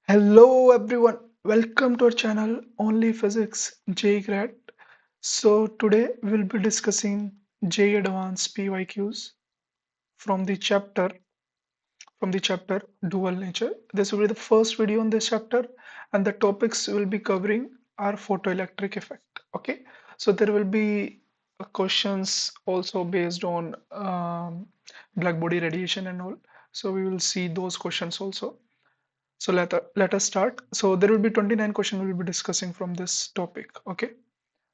Hello everyone, welcome to our channel OnlyPhysics JEE Grad. So today we'll be discussing JEE Advanced PYQs from the chapter Dual Nature. This will be the first video on this chapter, and the topics we'll be covering are photoelectric effect. Okay, so there will be questions also based on black body radiation and all. So we will see those questions also. So let us start. So there will be 29 questions we'll be discussing from this topic. Okay.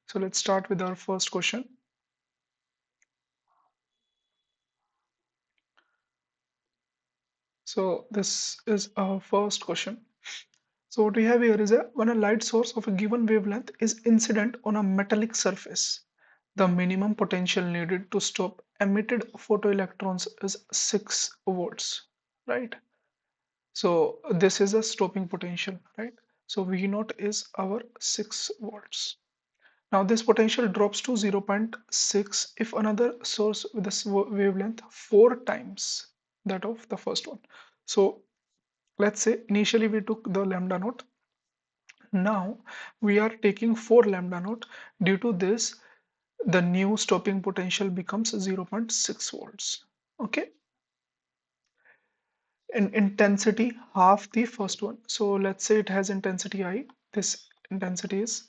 So let's start with our first question. So this is our first question. So what we have here is when a light source of a given wavelength is incident on a metallic surface, the minimum potential needed to stop emitted photoelectrons is 6 volts, right? So this is a stopping potential, right? So V naught is our 6 volts. Now this potential drops to 0.6 if another source with a wavelength 4 times that of the first one. So let's say initially we took the lambda naught. Now we are taking 4 lambda naught. Due to this, the new stopping potential becomes 0.6 volts. Okay. In intensity, half the first one. So let's say it has intensity I. This intensity is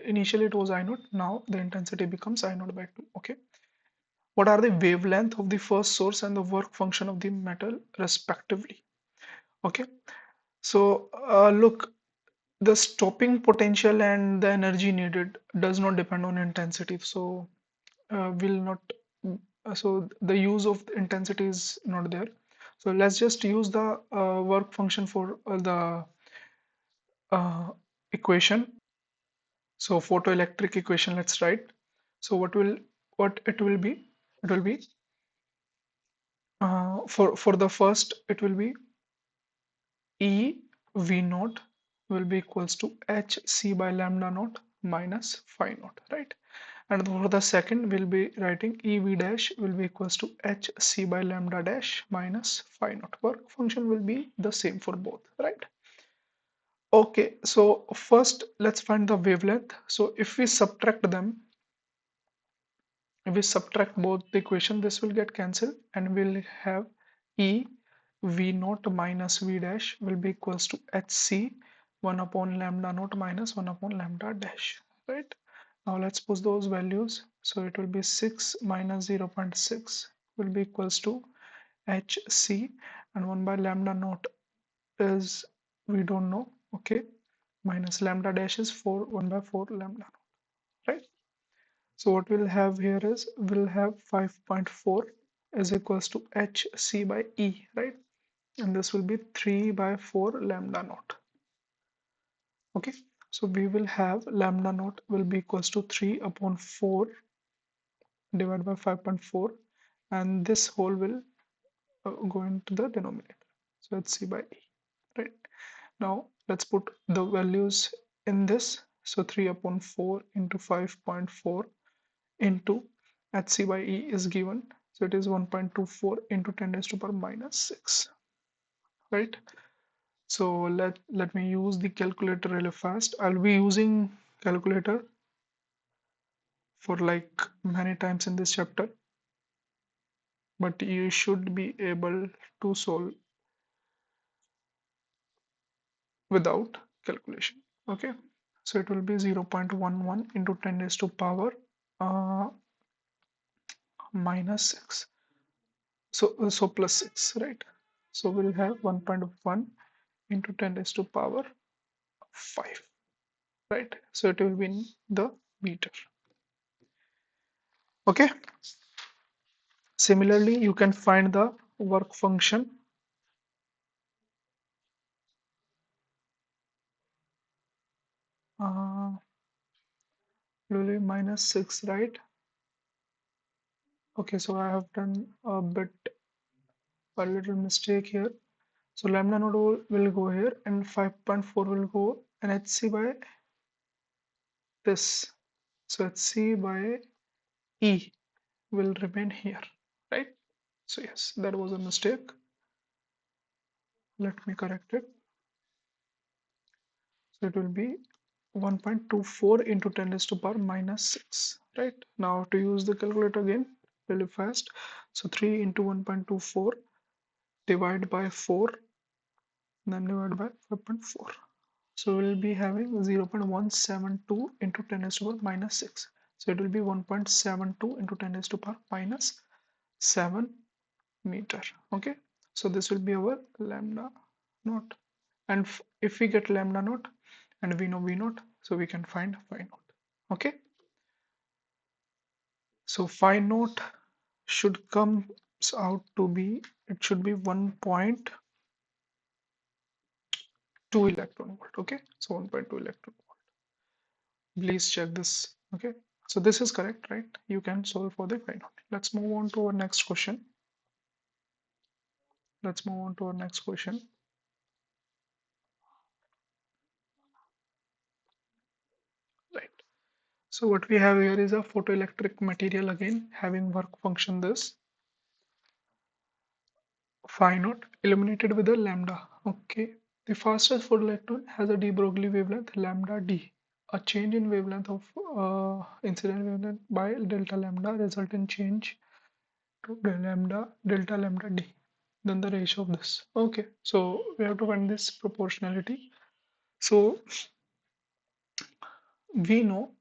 initially it was I naught. Now the intensity becomes I naught by 2. Okay. What are the wavelength of the first source and the work function of the metal respectively? Okay. So look, the stopping potential and the energy needed does not depend on intensity. So will not. So the use of the intensity is not there. So let's just use the work function for the uh, equation. So photoelectric equation, let's write. So what it will be? It will be for the first it will be E V naught will be equals to H C by lambda naught minus phi naught, right? And for the second we'll be writing E V dash will be equals to H C by lambda dash minus phi naught. Work function will be the same for both, right? Okay, so first let's find the wavelength. So if we subtract them, if we subtract both the equation, this will get cancelled and we'll have E V naught minus V dash will be equals to HC 1 upon lambda naught minus 1 upon lambda dash, right? Now let's put those values. So it will be 6 minus 0.6 will be equals to HC, and 1 by lambda naught is we don't know, okay, minus lambda dash is 4, 1 by 4 lambda naught, right? So what we'll have here is we'll have 5.4 is equals to HC by E, right? And this will be 3 by 4 lambda naught. Okay, so we will have lambda naught will be equals to 3 upon 4 divided by 5.4, and this whole will go into the denominator. So it's C by E, right? Now let's put the values in this. So 3 upon 4 into 5.4 into HC by E is given. So it is 1.24 into 10 raised to the power minus 6, right? So let me use the calculator really fast. I'll be using calculator for like many times in this chapter, but you should be able to solve without calculation. Okay, so it will be 0.11 into 10 raised to power uh, minus 6. So plus 6, right? So we'll have 1.1 into 10 raised to power 5, right? So it will be in the meter. Okay. Similarly, you can find the work function. It will be minus 6, right? Okay, so I have done a little mistake here. So lambda node will go here and 5.4 will go and HC by this. So HC by E will remain here, right? So yes, that was a mistake. Let me correct it. So it will be 1.24 into 10 raised to power minus 6, right? Now to use the calculator again, really fast. So 3 into 1.24 divided by 4, then divided by 5.4. So we'll be having 0.172 into 10 raised to power minus 6. So it will be 1.72 into 10 raised to power minus 7 meter. Okay. So this will be our lambda naught. And if we get lambda naught and we know V naught, so we can find phi naught. Okay. So phi naught should come out to be, it should be 1.2 electron volt. Okay. So 1.2 electron volt. Please check this. Okay. So this is correct, right? You can solve for the phi naught. Let's move on to our next question. Let's move on to our next question. Right. So what we have here is a photoelectric material again having work function this phi naught illuminated with a lambda. Okay. The fastest photoelectron has a de Broglie wavelength lambda d. A change in wavelength of incident wavelength by delta lambda result in change to delta lambda d. Then the ratio of this. Okay. So we have to find this proportionality. So we know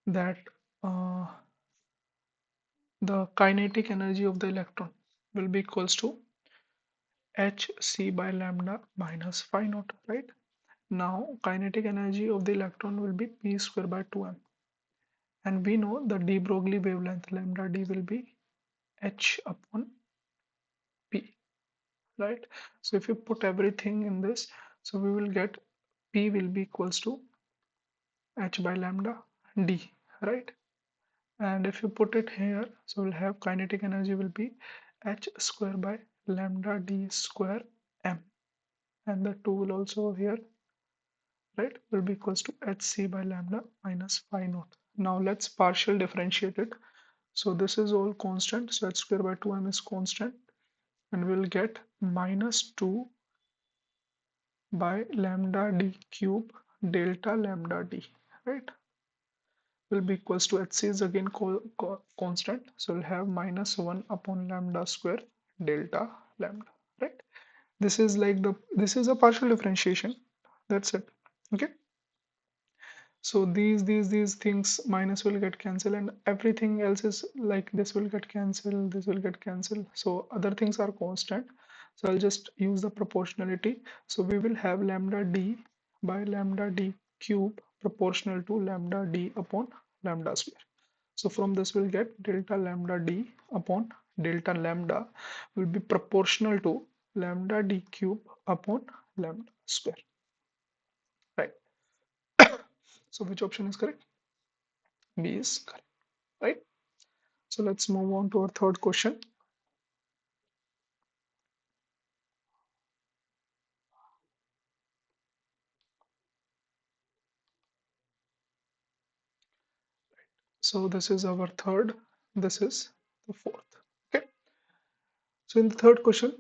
that uh, the kinetic energy of the electron will be equals to hc by lambda minus phi naught, right? Now kinetic energy of the electron will be p square by 2m, and we know the de Broglie wavelength lambda d will be h upon p, right? So if you put everything in this, so we will get p will be equals to h by lambda d, right? And if you put it here, so we'll have kinetic energy will be h square by lambda d square m, and the 2 will also here, right, will be equals to hc by lambda minus phi naught. Now let's partial differentiate it. So this is all constant, so h square by 2m is constant, and we'll get minus 2 by lambda d cube delta lambda d, right, will be equals to hc is again constant, so we'll have minus 1 upon lambda square delta lambda, right? This is like this is a partial differentiation, that's it. Okay. So these things minus will get cancelled, and everything else is like this will get cancelled, this will get cancelled, so other things are constant. So I'll just use the proportionality. So we will have lambda d by lambda d cube proportional to lambda d upon lambda square. So from this we'll get delta lambda d upon delta lambda will be proportional to lambda d cube upon lambda square, right? So which option is correct? B is correct, right? So let's move on to our third question. So this is our third, this is the fourth. Okay. So in the third question,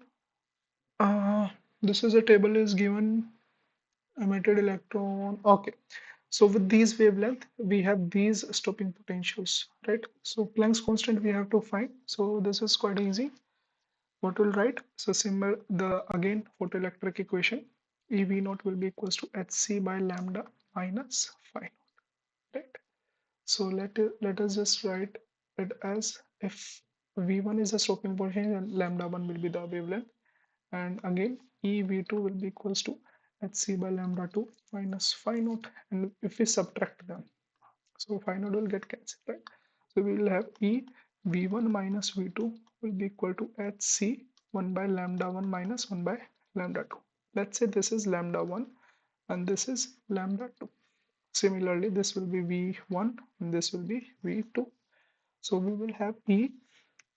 this is a table is given emitted electron. Okay. So with these wavelength, we have these stopping potentials, right? So Planck's constant we have to find. So this is quite easy. What will write? So similar the again photoelectric equation. EV naught will be equals to hc by lambda minus phi naught, right? So let us just write it as if V1 is the stopping potential and lambda 1 will be the wavelength, and again EV2 will be equals to hc by lambda 2 minus phi naught, and if we subtract them, so phi naught will get cancelled, right? So we will have E V1 minus V2 will be equal to hc 1 by lambda 1 minus 1 by lambda 2. Let's say this is lambda 1 and this is lambda 2. Similarly, this will be V1 and this will be V2. So we will have E,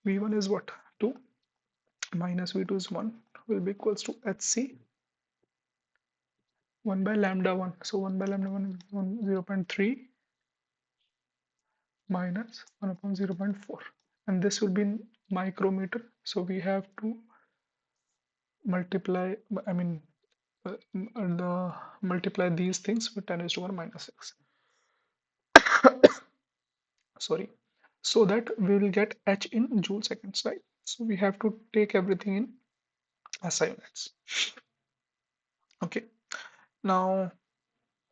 V1 is what? 2 minus V2 is 1 will be equals to HC 1 by lambda 1. So 1 by lambda 1 is 0 0.3 minus 1 upon 0 0.4. And this will be in micrometer. So we have to multiply, I mean, and multiply these things with 10 raised to power minus 6. Sorry. So that we will get H in joule seconds, right? So we have to take everything in SI units. Okay. Now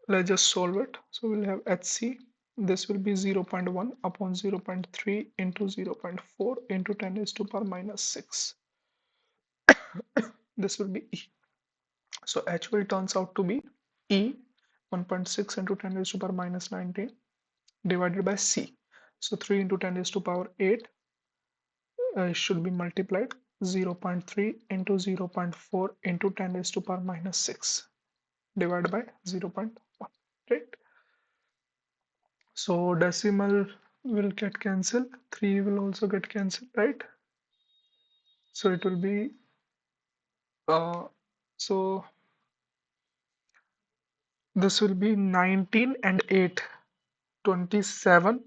let's just solve it. So we'll have HC. This will be 0.1 upon 0.3 into 0.4 into 10 raised to power minus 6. This will be E. So H will turns out to be E 1.6 into 10 raised to power minus 19 divided by C. So 3 into 10 raised to power 8 should be multiplied 0.3 into 0.4 into 10 raised to power minus 6 divided by 0.1, right? So decimal will get cancelled, 3 will also get cancelled, right? So it will be uh, so this will be 19 and 8, 27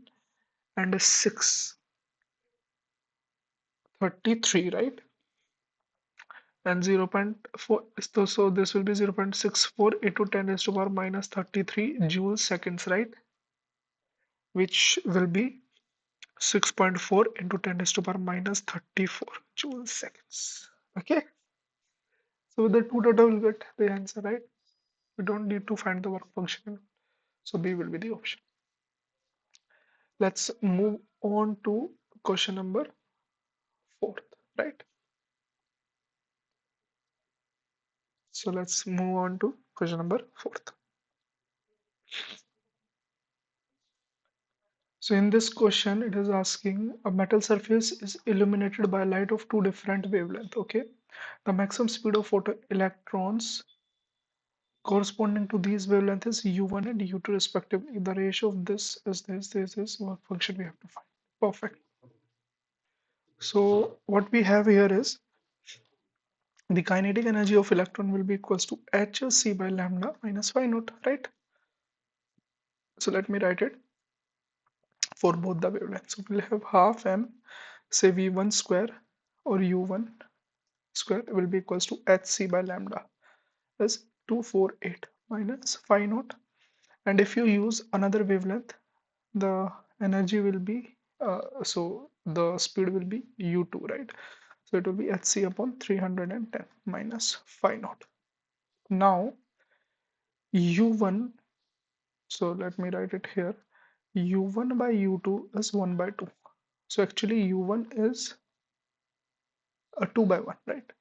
and 6, 33, right? And 0.4, so this will be 0.64 into 10 raised to power minus 33 joule seconds, right? Which will be 6.4 into 10 raised to power minus 34 joule seconds. Okay, so with the two data we'll get the answer, right? We don't need to find the work function, so B will be the option. Let's move on to question number 4, right? So let's move on to question number 4. So in this question, it is asking a metal surface is illuminated by light of two different wavelengths. Okay, the maximum speed of photoelectrons corresponding to these wavelengths is u1 and u2 respectively. The ratio of this is what function we have to find. Perfect. So what we have here is the kinetic energy of electron will be equals to hc by lambda minus phi naught, right? So let me write it for both the wavelengths. So we'll have half m, say v1 square or u1 square will be equals to hc by lambda is 248 minus phi naught. And if you use another wavelength, the energy will be so the speed will be u2, right? So it will be hc upon 310 minus phi naught. Now u1, so let me write it here, u1 by u2 is 1 by 2. So actually u1 is a 2 by 1, right?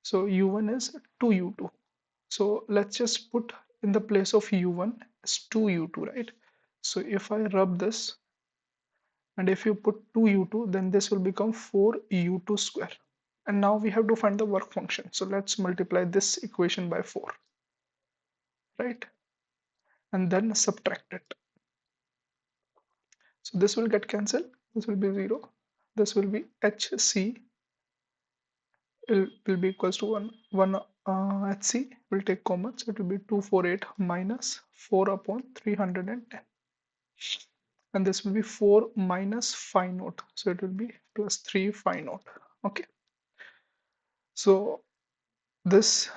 So u1 is 2u2. So let's just put in the place of u1 is 2u2, right? So if I rub this and if you put 2u2, then this will become 4u2 square. And now we have to find the work function. So let's multiply this equation by 4, right? And then subtract it. So this will get cancelled. This will be 0. This will be hc will be equals to 1 hc will take common. So it will be 248 minus 4 upon 310. And this will be 4 minus phi naught. So it will be plus 3 phi naught. Okay. So this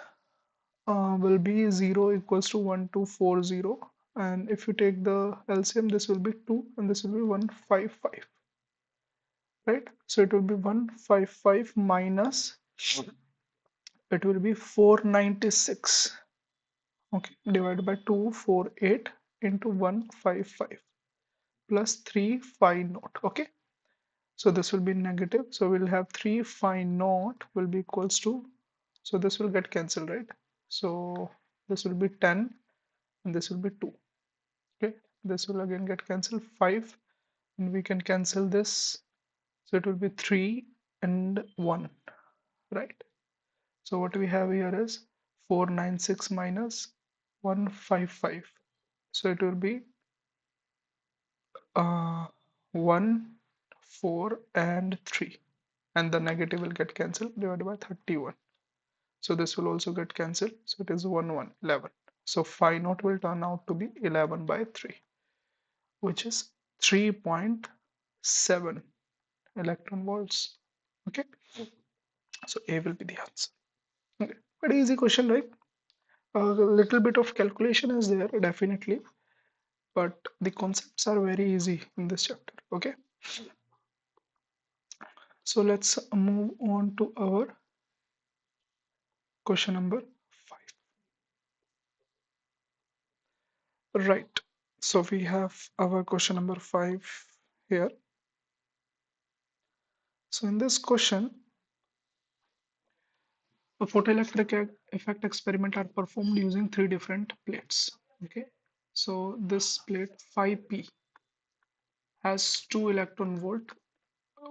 will be 0 equals to 1240. And if you take the LCM, this will be 2 and this will be 155. Right? So it will be 155 minus, it will be 496. Okay, divided by 248 into 155 plus 3 phi naught. Okay, so this will be negative. So we'll have 3 phi naught will be equals to, so this will get cancelled, right? So this will be 10 and this will be 2. Okay, this will again get cancelled, 5, and we can cancel this. So it will be 3 and 1, right? So what we have here is 496 minus 155. So it will be 1, 4 and 3, and the negative will get cancelled divided by 31. So this will also get cancelled. So it is 1, 1, 11. So phi naught will turn out to be 11 by 3, which is 3.7 electron volts. Okay, so A will be the answer. Okay, pretty easy question, right? A little bit of calculation is there, definitely, but the concepts are very easy in this chapter. Okay, so let's move on to our question number 5. Right, so we have our question number 5 here. So in this question, a photoelectric effect experiment are performed using 3 different plates. Okay, so this plate 5p has 2 electron volt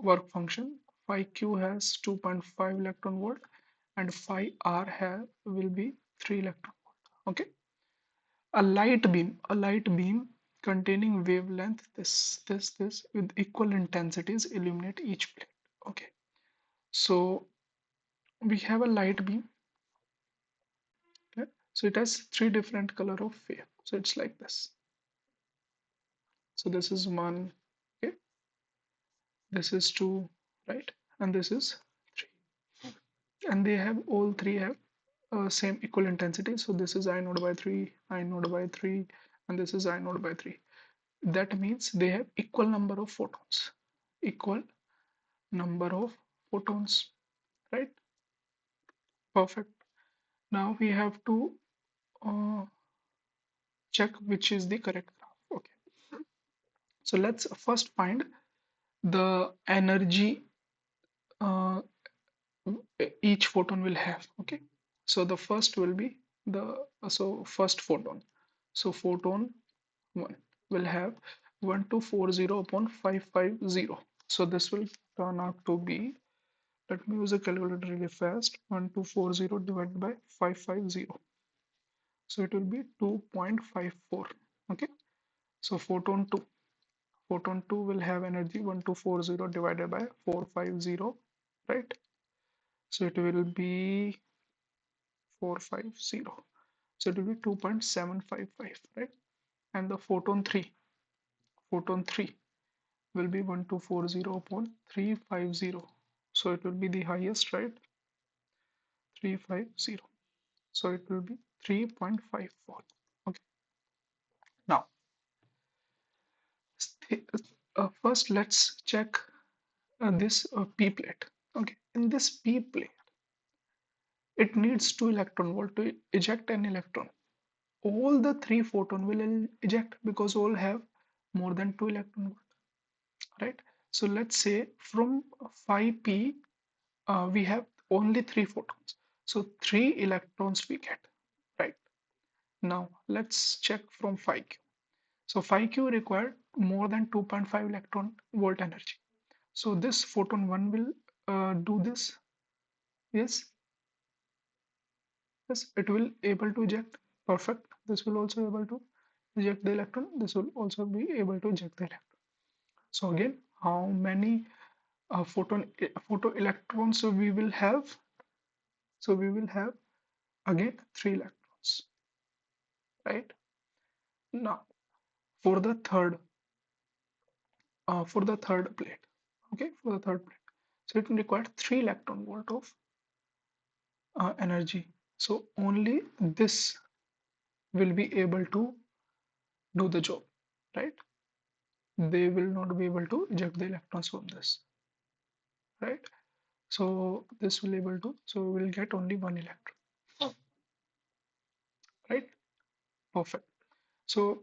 work function, 5q has 2.5 electron volt, and 5r will be 3 electron volt. Okay, a light beam containing wavelength this with equal intensities illuminate each plate. Okay, so we have a light beam. Okay, so it has 3 different color of wave. So it's like this. So this is 1, okay, this is 2, right, and this is 3, and they have all 3 have same equal intensity. So this is I naught by 3, I naught by 3, and this is I naught by 3. That means they have equal number of photons, equal number of photons, right? Perfect. Now we have to uh, check which is the correct graph. Okay, so let's first find the energy uh, each photon will have. Okay, so the first will be the first photon. So photon 1 will have 1240 upon 550. So this will turn out to be, let me use a calculator really fast, 1240 divided by 550. So it will be 2.54. Okay, so photon 2 will have energy 1240 divided by 450, right? So it will be 450. So it will be 2.755, right? And the photon 3 will be 1240 upon 350. So it will be the highest, right? 350. So it will be 3.54. Okay. Now, first let's check this P plate. Okay. In this P plate, it needs 2 electron volt to eject an electron. All the 3 photon will eject because all have more than 2 electron volt, right? So let's say from 5p we have only 3 photons, so 3 electrons we get, right? Now let's check from 5q. So 5q required more than 2.5 electron volt energy. So this photon 1 will do this. Yes, yes, it will able to eject. Perfect. This will also able to eject the electron. This will also be able to eject the electron. So again, how many photo electrons we will have? So we will have again 3 electrons, right? Now for the third plate, okay, for the third plate, so it will require 3 electron volt of energy. So only this will be able to do the job, right? They will not be able to eject the electrons from this, right? So this will able to, so we will get only 1 electron, right? Perfect. So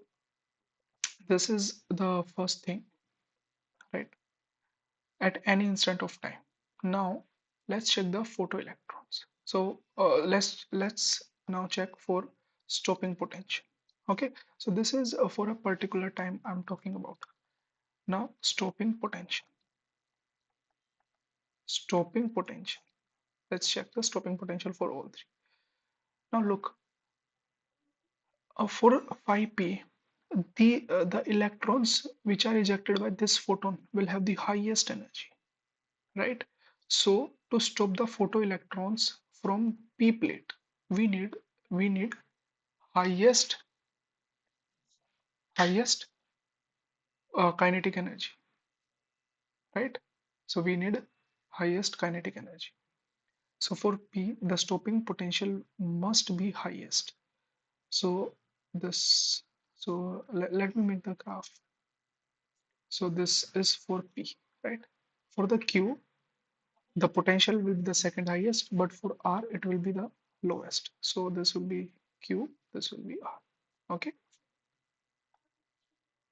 this is the first thing, right? At any instant of time. Now let's check the photoelectrons. So let's now check for stopping potential. Okay, so this is for a particular time I'm talking about. Now stopping potential. Let's check the stopping potential for all 3. Now look, for 5p, the electrons which are ejected by this photon will have the highest energy, right? So to stop the photoelectrons from p plate, we need highest highest kinetic energy, right? So we need highest kinetic energy. So for p, the stopping potential must be highest. So this, so let me make the graph. So this is for P, right? For the Q, the potential will be the second highest, but for R, it will be the lowest. So this will be Q, this will be R. Okay.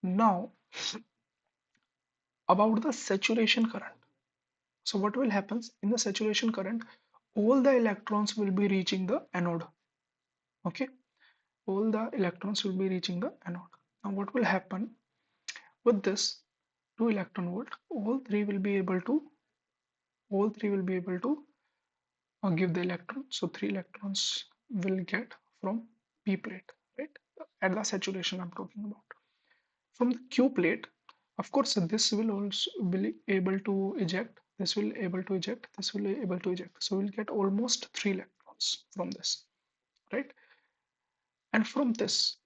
Now, about the saturation current. So what will happen in the saturation current? All the electrons will be reaching the anode. Okay. All the electrons will be reaching the anode. Now what will happen with this 2 electron volt? All three will be able to give the electron. So 3 electrons will get from P plate, right? At the saturation I'm talking about. From the Q plate, of course, this will also be able to eject. This will able to eject. This will be able to eject. So we'll get almost 3 electrons from this, right? And from this,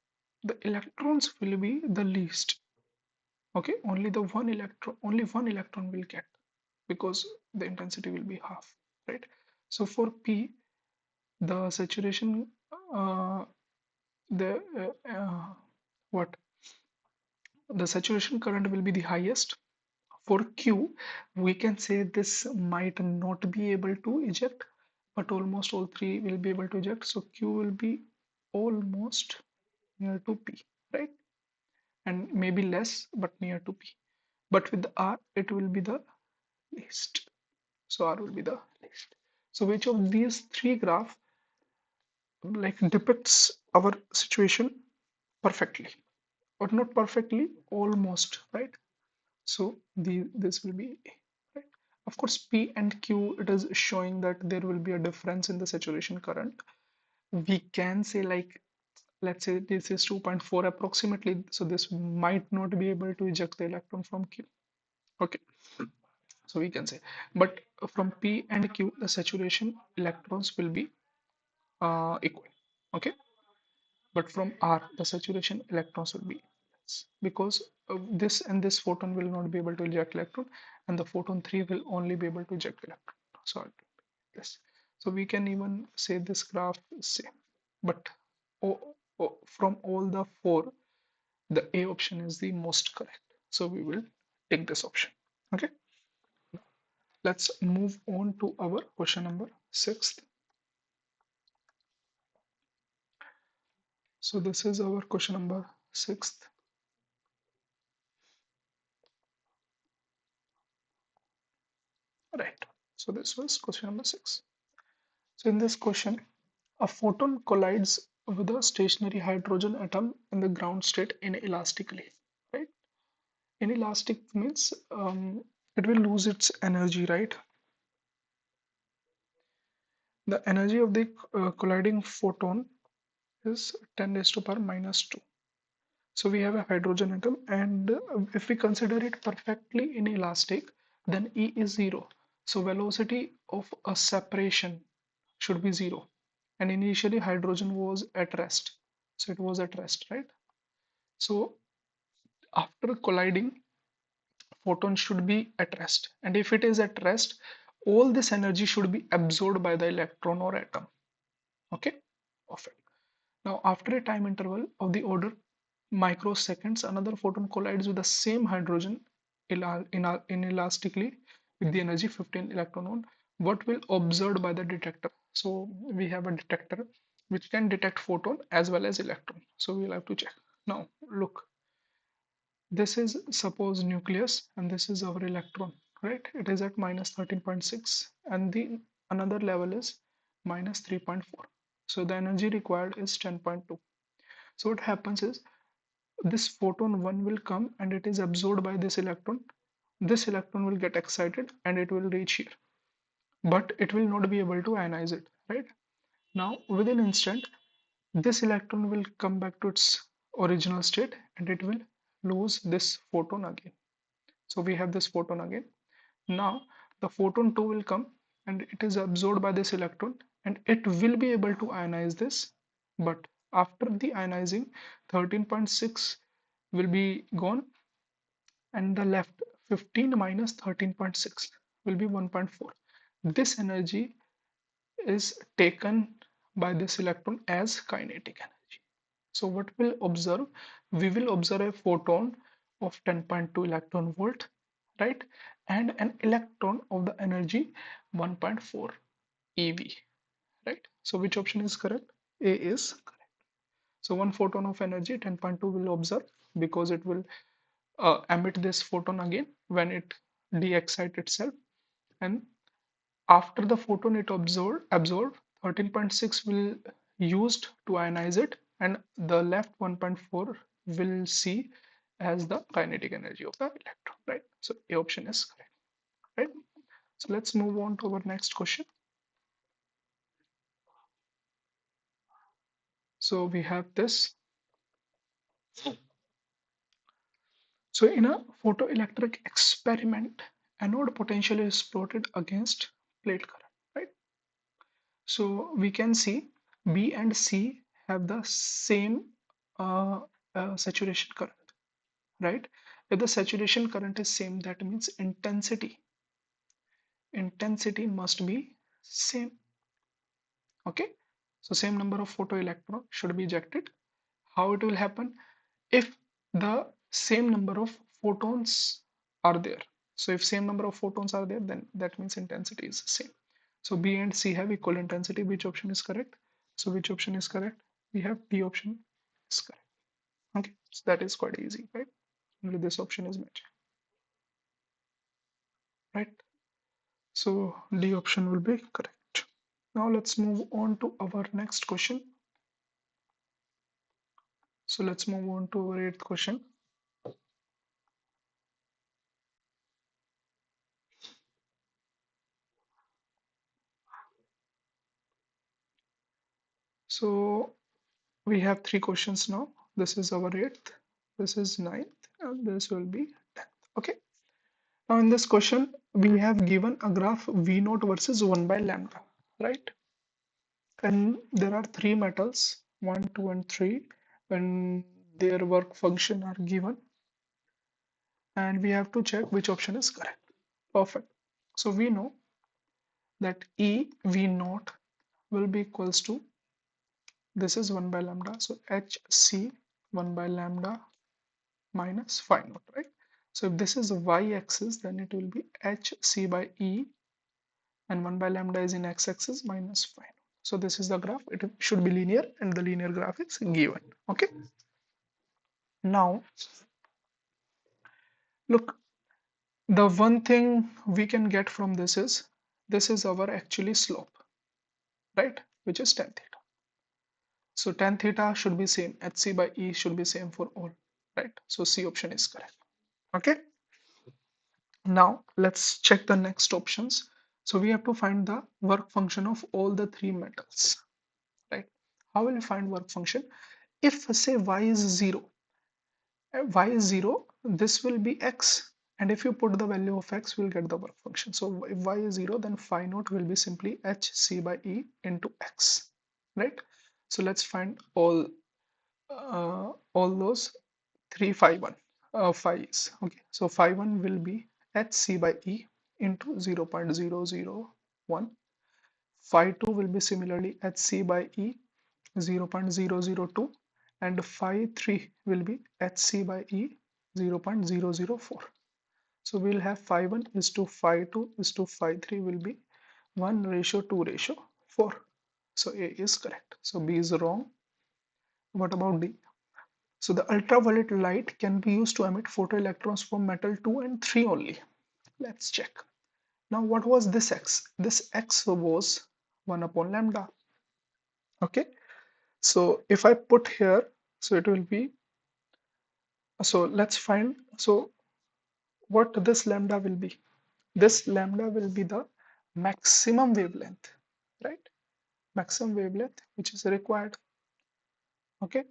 the electrons will be the least. Okay, only one electron will get because the intensity will be half, right? So for P, the saturation the what the saturation current will be the highest. For Q, we can say this might not be able to eject, but almost all three will be able to eject. So Q will be almost near to P, right? And maybe less, but near to P. But with the R, it will be the least. So R will be the least. So which of these three graph like depicts our situation perfectly? Or not perfectly, almost, right? So this will be A, right? Of course, P and Q, it is showing that there will be a difference in the saturation current. We can say like, let's say this is 2.4 approximately, so this might not be able to eject the electron from Q. Okay, so we can say, but from P and Q, the saturation electrons will be equal. Okay, but from R, the saturation electrons will be less because this and this photon will not be able to eject electron, and the photon 3 will only be able to eject electron. So it will be this. So we can even say this graph is same, but from all the four, the A option is the most correct. So we will take this option. Okay. Let's move on to our question number 6. So this is our question number 6. Right. So this was question number 6. So in this question, a photon collides with a stationary hydrogen atom in the ground state inelastically. Right? Inelastic means it will lose its energy, right? The energy of the colliding photon is 10 raised to power minus 2. So we have a hydrogen atom, and if we consider it perfectly inelastic, then E is 0. So velocity of a separation should be 0. And initially hydrogen was at rest. So it was at rest, right? So after colliding, photon should be at rest. And if it is at rest, all this energy should be absorbed by the electron or atom. Okay? Perfect. Now, after a time interval of the order microseconds, another photon collides with the same hydrogen inelastically with the energy 15 electron volt. What will observed by the detector? So we have a detector which can detect photon as well as electron. So we'll have to check. Now look, this is suppose nucleus and this is our electron, right? It is at minus 13.6 and the another level is minus 3.4. So the energy required is 10.2. So what happens is this photon 1 will come and it is absorbed by this electron. This electron will get excited and it will reach here, but it will not be able to ionize it, right? Now within instant, this electron will come back to its original state and it will lose this photon again. So we have this photon again. Now the photon 2 will come and it is absorbed by this electron and it will be able to ionize this, but after the ionizing 13.6 will be gone and the left 15 minus 13.6 will be 1.4. This energy is taken by this electron as kinetic energy. So what we'll observe, we will observe a photon of 10.2 electron volt, right? And an electron of the energy 1.4 eV, right? So which option is correct? A is correct. So one photon of energy 10.2 will observe because it will emit this photon again when it de-excite itself, and after the photon it absorbed 13.6 will used to ionize it, and the left 1.4 will see as the kinetic energy of the electron, right? So A option is correct, right? So let's move on to our next question. So we have this. So in a photoelectric experiment, anode potential is plotted against plate current, right? So we can see B and C have the same uh, saturation current, right? If the saturation current is same, that means intensity must be same. Okay, so same number of photoelectron should be ejected. How it will happen? If the same number of photons are there. So if same number of photons are there, then that means intensity is the same. So B and C have equal intensity. Which option is correct? So which option is correct? We have D option is correct. Okay, so that is quite easy, right? Only this option is matching, right? So D option will be correct. Now let's move on to our next question. So let's move on to our eighth question. So we have three questions now. This is our eighth, this is ninth, and this will be 10th. Okay. Now in this question, we have given a graph V naught versus 1 by lambda, right? And there are three metals, 1, 2, and 3, and their work function are given. And we have to check which option is correct. Perfect. So we know that E V naught will be equals to, this is 1 by lambda, so HC 1 by lambda minus phi naught, right? So if this is y-axis, then it will be hc by E, and 1 by lambda is in x-axis minus phi naught. So this is the graph. It should be linear, and the linear graph is given. Okay. Now, look, the one thing we can get from this is our actually slope, right? Which is tan theta. So tan theta should be same. Hc by E should be same for all, right? So C option is correct. Okay. Now let's check the next options. So we have to find the work function of all the three metals, right? How will you find work function? If say y is 0, this will be x. And if you put the value of x, we'll get the work function. So if y is 0, then phi naught will be simply hc by E into x, right? So let's find all those 3 phi 1 phi's. Okay, so phi 1 will be hc by E into 0.001. Phi 2 will be similarly hc by E 0.002, and phi 3 will be hc by E 0.004. So we'll have phi 1 is to phi 2 is to phi 3 will be 1:2:4. So A is correct. So B is wrong. What about D? So the ultraviolet light can be used to emit photoelectrons from metal 2 and 3 only. Let's check. Now what was this X? This X was 1 upon lambda. Okay. So if I put here, so it will be, so let's find, so what this lambda will be. This lambda will be the maximum wavelength, right? Maximum wavelength which is required, okay,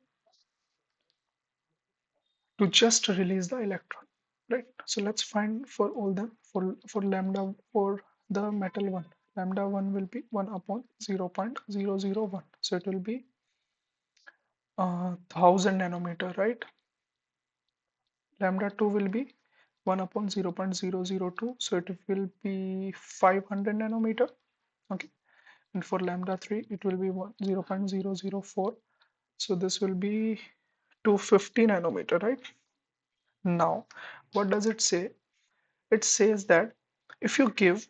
to just release the electron, right? So let's find for all them, for lambda, for the metal one, lambda 1 will be 1 upon 0.001, so it will be 1000 nanometer, right? Lambda 2 will be 1 upon 0.002, so it will be 500 nanometer. Okay, and for lambda 3 it will be 0.004, So this will be 250 nanometer, right? Now, what does it say? It says that if you give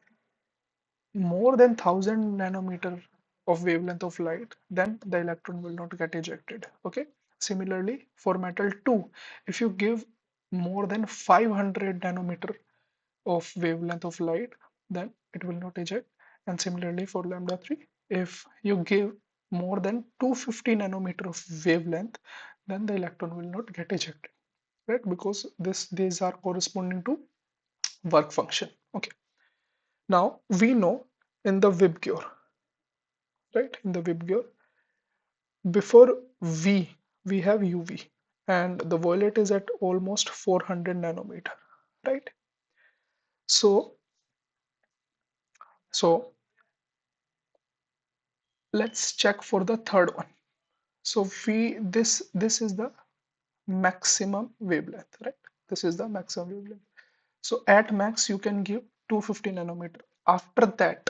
more than 1000 nanometer of wavelength of light, then the electron will not get ejected. Okay. Similarly, for metal 2, if you give more than 500 nanometer of wavelength of light, then it will not eject. And similarly for lambda 3, if you give more than 250 nanometer of wavelength, then the electron will not get ejected, right? Because these are corresponding to work function. Okay. Now we know in the VIBGYOR, right? In the VIBGYOR, before we have UV, and the violet is at almost 400 nanometer, right? So so let's check for the third one. So this is the maximum wavelength, right? This is the maximum wavelength. So at max you can give 250 nanometer. After that,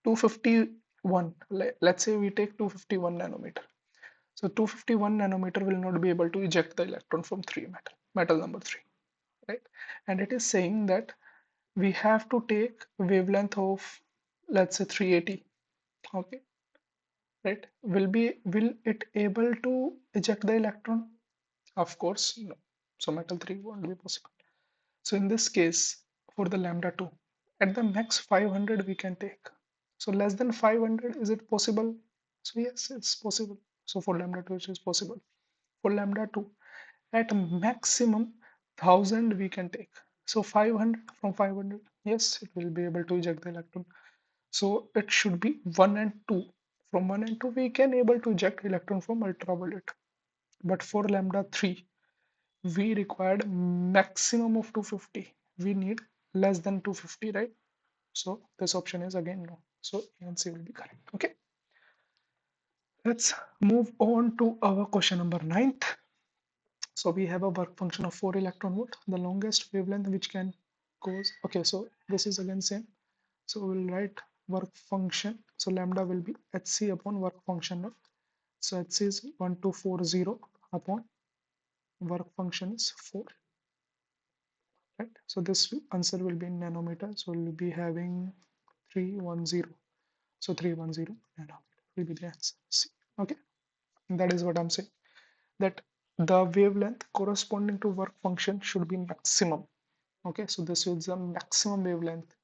251, let's say we take 251 nanometer. So 251 nanometer will not be able to eject the electron from metal number 3, right? And it is saying that we have to take wavelength of, let's say, 380. Okay, right? Will it able to eject the electron? Of course no. So metal 3 won't be possible. So in this case, for the lambda 2, at the max 500 we can take. So less than 500, is it possible? So yes, it's possible. So for lambda 2 it is possible. For lambda 2, at maximum 1000 we can take. So 500, from 500, yes, it will be able to eject the electron. So it should be 1 and 2. From 1 and 2 we can able to eject electron from ultraviolet. But for lambda 3, we required maximum of 250. We need less than 250, right? So this option is again no. So A and C will be correct. Okay. Let's move on to our question number 9th. So we have a work function of 4 electron volt, the longest wavelength which can cause. Okay, so this is again same. So we'll write work function. So lambda will be hc upon work function of. So hc is 1240 upon work function is 4. Right? So this answer will be in nanometer. So we'll be having 310. So 310 nanometer will be the answer. C. Okay, that is what I'm saying. That the wavelength corresponding to work function should be maximum. Okay, so this is the maximum wavelength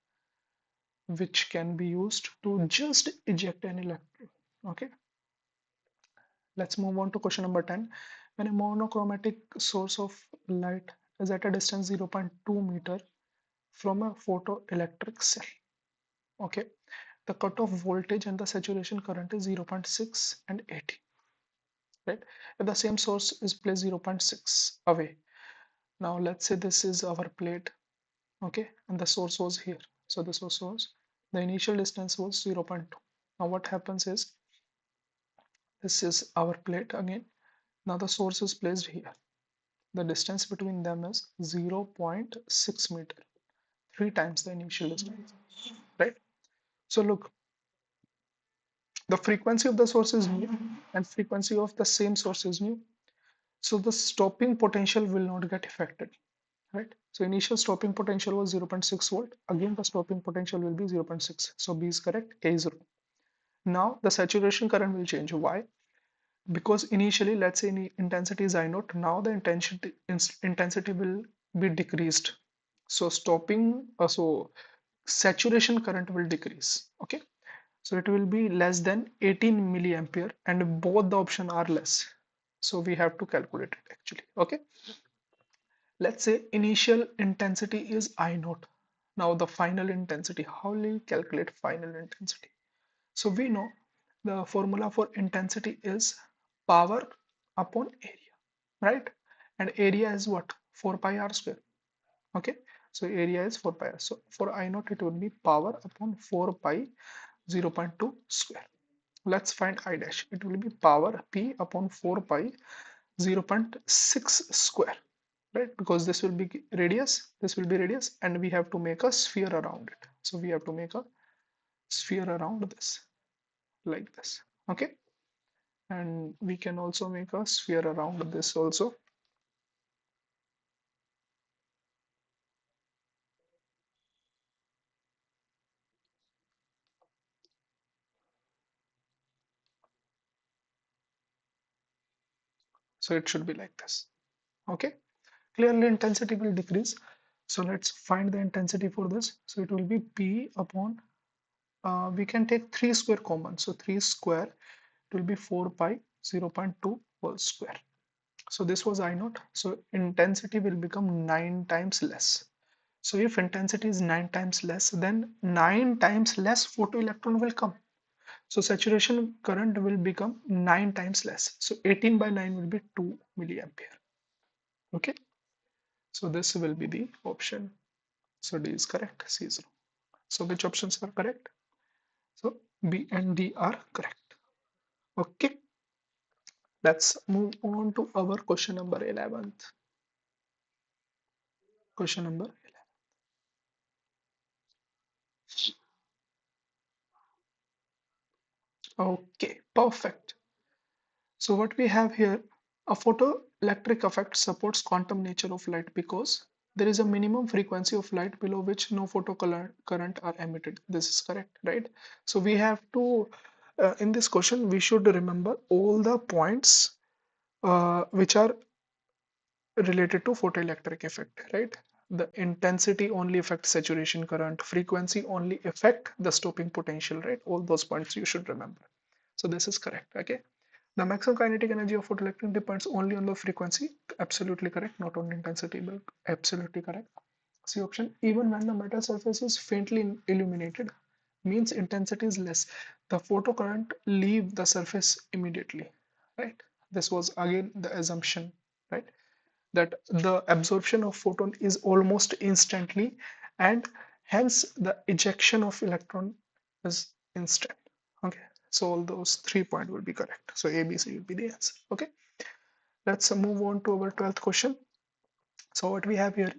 which can be used to just eject an electron. Okay, let's move on to question number 10. When a monochromatic source of light is at a distance 0.2 meter from a photoelectric cell, okay, the cutoff voltage and the saturation current is 0.6 and 80, right? If the same source is placed 0.6 away, now let's say this is our plate, okay, and the source was here. So the source was, the initial distance was 0.2. Now what happens is, this is our plate again. Now the source is placed here. The distance between them is 0.6 meter, 3 times the initial distance, right? So look, the frequency of the source is new and frequency of the same source is new. So the stopping potential will not get affected, right? So initial stopping potential was 0.6 volt. Again, the stopping potential will be 0.6. So B is correct, A is wrong. Now the saturation current will change. Why? Because initially, let's say intensity is I naught. Now the intensity will be decreased. So so saturation current will decrease. Okay. So it will be less than 18 milliampere, and both the option are less. So we have to calculate it actually. Okay. Let's say initial intensity is I naught. Now the final intensity, how will we calculate final intensity? So we know the formula for intensity is power upon area, right? And area is what? 4 pi r square. Okay. So area is 4 pi r. So for I naught it would be power upon 4 pi 0.2 square. Let's find I dash. It will be power p upon 4 pi 0.6 square, right? Because this will be radius, this will be radius, and we have to make a sphere around it. So we have to make a sphere around this, like this. Okay. and we can also make a sphere around this also. So it should be like this. Okay, clearly intensity will decrease. So let's find the intensity for this. So it will be P upon, we can take 3 square common. So 3 square, it will be 4 pi 0.2 whole square. So this was I naught. So intensity will become 9 times less. So if intensity is 9 times less, then 9 times less photoelectron will come. So saturation current will become 9 times less. So 18 by 9 will be 2 milliampere. Okay. So this will be the option. So D is correct, C is wrong. So which options are correct? So B and D are correct. Okay. Let's move on to our question number 11. Question number 11. Okay, perfect. So what we have here, a photoelectric effect supports quantum nature of light because there is a minimum frequency of light below which no current are emitted. This is correct, right? So we have to, in this question, we should remember all the points which are related to photoelectric effect, right? The intensity only affects saturation current, frequency only affect the stopping potential, right? All those points you should remember. So this is correct, okay? The maximum kinetic energy of photoelectric depends only on the frequency. Absolutely correct, not on intensity, but absolutely correct. C option, even when the metal surface is faintly illuminated, means intensity is less. The photocurrent leave the surface immediately, right? This was again the assumption, right? That the absorption of photon is almost instantly, and hence the ejection of electron is instant. Okay, so all those 3 points will be correct. So A, B, C will be the answer. Okay, let's move on to our 12th question. So what we have here,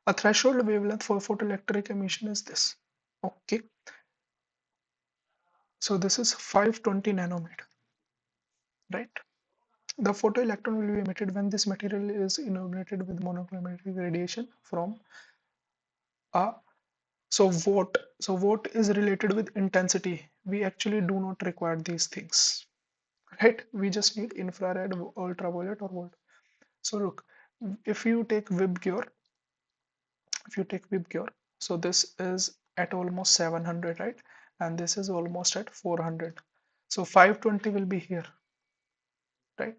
a threshold wavelength for photoelectric emission is this. Okay, so this is 520 nanometer, right? The photoelectron will be emitted when this material is illuminated with monochromatic radiation from a, so what is related with intensity? We actually do not require these things, right? We just need infrared, ultraviolet, or what. So look, if you take Vibgyor, if you take Vibgyor, so this is at almost 700, right? And this is almost at 400. So 520 will be here, right?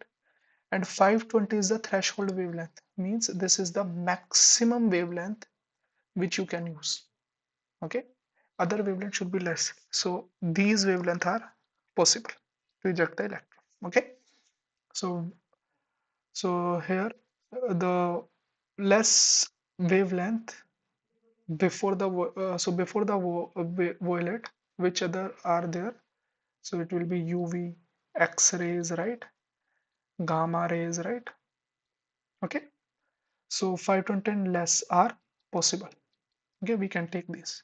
And 520 is the threshold wavelength, means this is the maximum wavelength which you can use. Okay, other wavelength should be less. So these wavelengths are possible to eject the electron. Okay, so here the less wavelength before the before the violet, which other are there? So it will be UV, X-rays, right? Gamma rays, right? Okay, so 520 and less are possible. Okay, we can take this.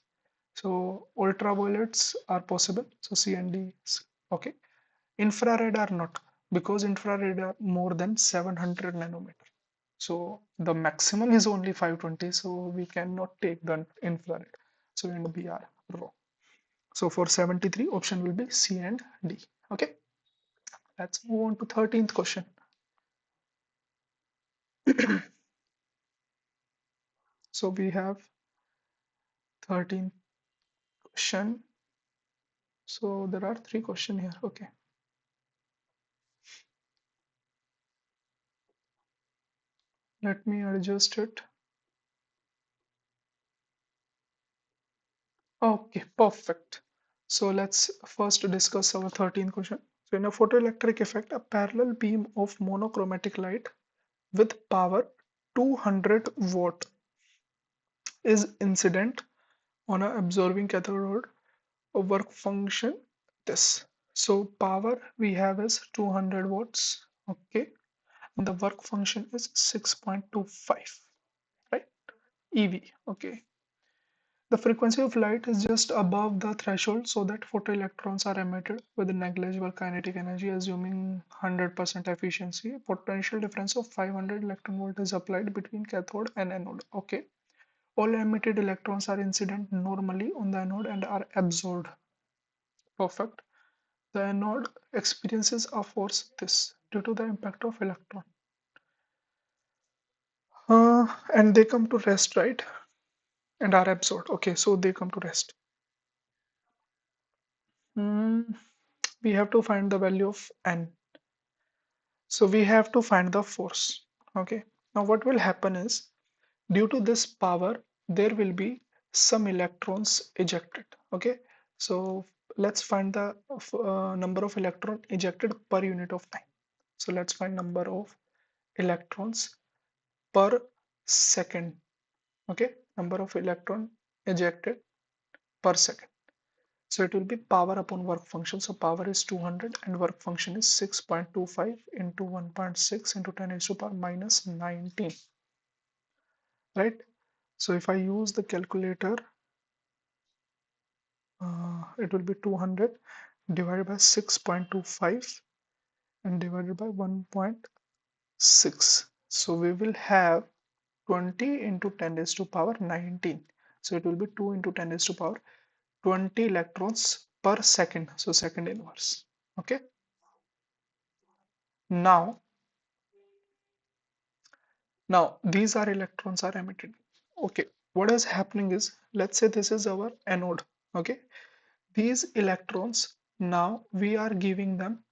So ultraviolets are possible. So C and D is okay. Infrared are not, because infrared are more than 700 nanometer. So the maximum is only 520. So we cannot take the infrared. So and B are wrong. So for 73, option will be C and D. Okay. Let's move on to 13th question. So we have 13th question. So there are three questions here. Okay. Let me adjust it. Okay, perfect. So let's first discuss our 13th question. So in a photoelectric effect, a parallel beam of monochromatic light with power 200 watt is incident on a absorbing cathode of work function this. So power we have is 200 watts. Okay, and the work function is 6.25, right? EV. Okay. The frequency of light is just above the threshold so that photoelectrons are emitted with negligible kinetic energy, assuming 100% efficiency. Potential difference of 500 electron volt is applied between cathode and anode. Okay. All emitted electrons are incident normally on the anode and are absorbed. Perfect. The anode experiences a force this due to the impact of electron. And they come to rest, right? And are absorbed. Okay, so they come to rest. Hmm, we have to find the value of n. So we have to find the force. Okay. Now what will happen is due to this power, there will be some electrons ejected. Okay. So let's find the number of electron ejected per unit of time. So let's find number of electrons per second. Okay. Number of electron ejected per second. So it will be power upon work function. So power is 200 and work function is 6.25 into 1.6 into 10 raised to power minus 19. Right? So if I use the calculator, it will be 200 divided by 6.25 and divided by 1.6. So we will have 20 into 10 raised to power 19. So it will be 2 into 10 raised to power 20 electrons per second. So second inverse. Okay. Now these are electrons are emitted. Okay, what is happening is, let's say this is our anode. Okay, these electrons, now we are giving them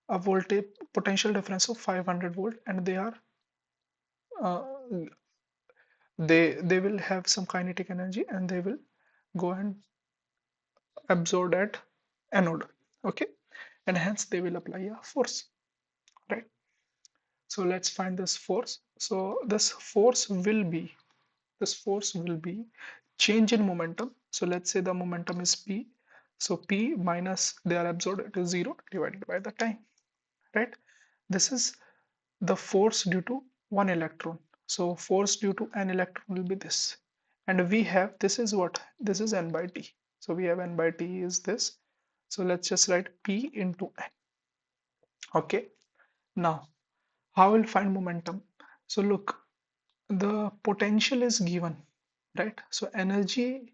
a voltage potential difference of 500 volt, and they are uh, they will have some kinetic energy and they will go and absorb at anode. Okay, and hence they will apply a force, right? So let's find this force. So this force will be change in momentum. So let's say the momentum is p. So p minus they are absorbed, it is 0 divided by the time, right? This is the force due to one electron. So force due to an electron will be this. And we have, this is what? This is n by t. So we have n by t is this. So let's just write p into n. Okay. Now, how will find momentum? So look, the potential is given, right? So energy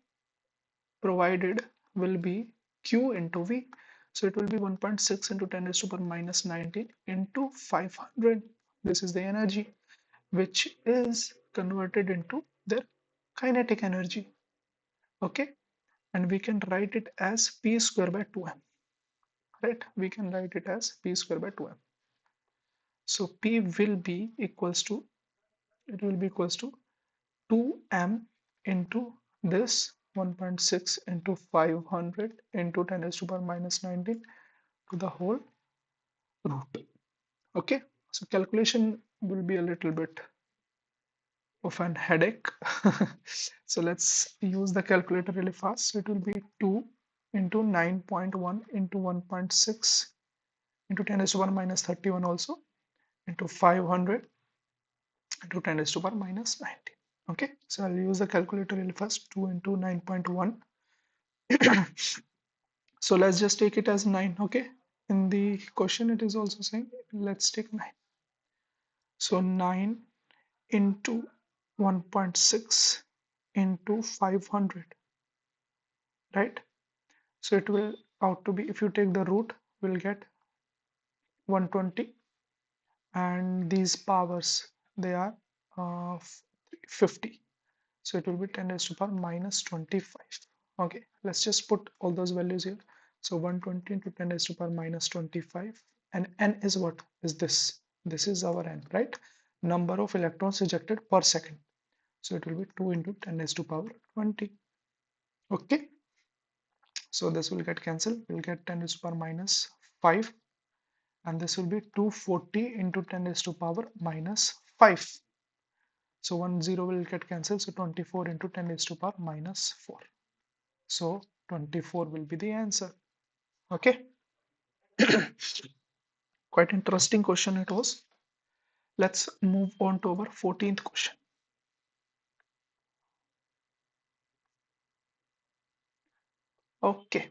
provided will be Q into V. So it will be 1.6 into 10 raised to power minus 19 into 500. This is the energy which is converted into their kinetic energy. Okay. And we can write it as P square by 2m. Right. We can write it as P square by 2m. So P will be equals to, it will be equals to 2m into this 1.6 into 500 into 10 raised to power minus 19 to the whole root. Okay, so calculation will be a little bit of an headache. So let's use the calculator really fast. So it will be 2 into 9.1 into 1.6 into 10 raised to power minus 31 also into 500 into 10 raised to power minus 19. Okay, so I'll use the calculator really fast. 2 into 9.1. So let's just take it as 9. Okay, in the question it is also saying let's take 9. So 9 into 1.6 into 500, right? So it will out to be, if you take the root, we'll get 120, and these powers, they are 50. So it will be 10 raised to power minus 25. Okay, let's just put all those values here. So 120 into 10 raised to power minus 25, and n is what? Is this. This is our n, right? Number of electrons ejected per second. So it will be 2 into 10 raised to power 20. Okay, so this will get cancelled. We'll get 10 raised to power minus 5, and this will be 240 into 10 raised to power minus 5. So 1 0 will get cancelled. So 24 into 10 raised to power minus 4. So 24 will be the answer. Okay. Quite interesting question it was. Let's move on to our 14th question. Okay,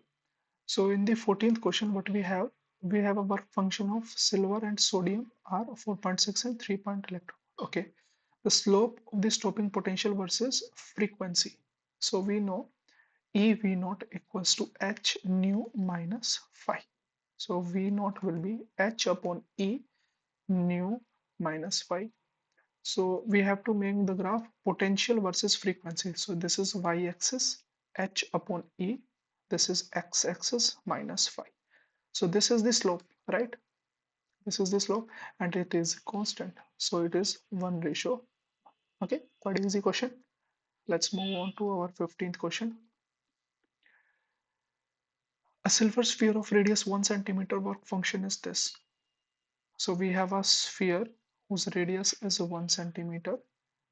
so in the 14th question, what we have? We have a work function of silver and sodium are 4.6 and 3 point electron. Okay, the slope of the stopping potential versus frequency. So we know E V naught equals to H nu minus phi. So V naught will be H upon E nu minus phi. So we have to make the graph potential versus frequency. So this is y-axis H upon E. This is x-axis minus phi. So this is the slope, right? This is the slope and it is constant. So it is 1:. Okay, quite easy question. Let's move on to our 15th question. A silver sphere of radius 1 centimeter work function is this. So we have a sphere whose radius is 1 centimeter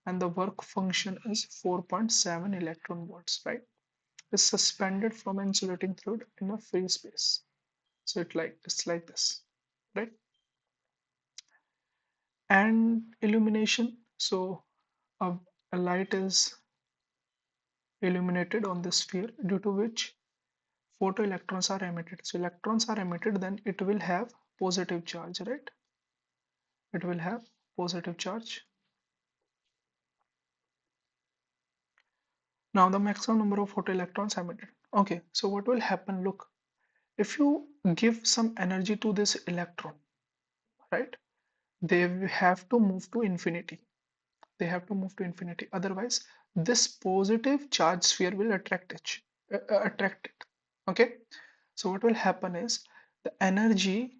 and the work function is 4.7 electron volts, right? Is suspended from an insulating fluid in a free space. So it's like this, right? And illumination. So a, a light is illuminated on the sphere due to which photoelectrons are emitted. So electrons are emitted, then it will have positive charge, right? It will have positive charge. Now the maximum number of photoelectrons emitted. Okay, so what will happen? Look, if you give some energy to this electron, right? They have to move to infinity. They have to move to infinity. Otherwise, this positive charge sphere will attract it. Okay. So what will happen is the energy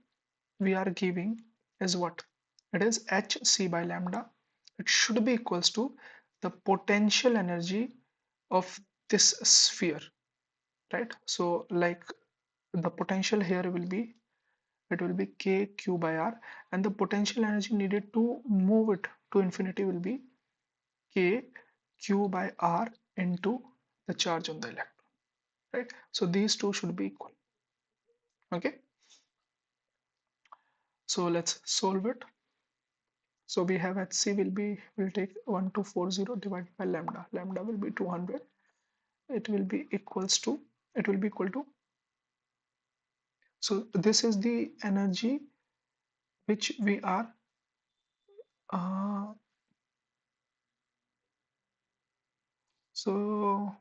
we are giving is what? It is hc by lambda. It should be equals to the potential energy of this sphere, right? So like the potential here will be, it will be k q by r, and the potential energy needed to move it to infinity will be k q by r into the charge on the electron, right? So these two should be equal. Okay, so let's solve it. So we have hc will take 1240 divided by lambda. Lambda will be 200. It will be equals to, it will be equal to, so this is the energy which we are uh, so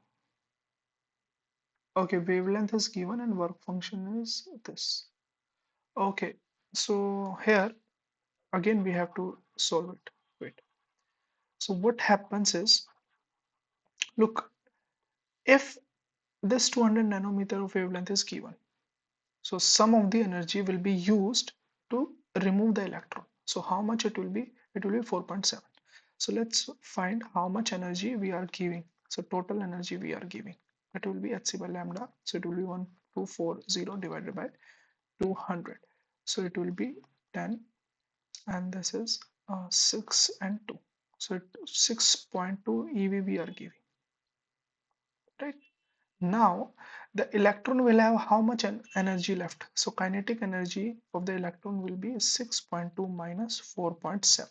okay, wavelength is given and work function is this. Okay, so here again we have to solve it. Wait. So what happens is, look, if this 200 nanometer of wavelength is given, so some of the energy will be used to remove the electron. So how much it will be? It will be 4.7. So let's find how much energy we are giving. So total energy we are giving. It will be hc by lambda. So it will be 1240 divided by 200. So it will be 10, and this is 6 and 2. So 6.2 ev we are giving, right? Now the electron will have how much energy left? So kinetic energy of the electron will be 6.2 minus 4.7.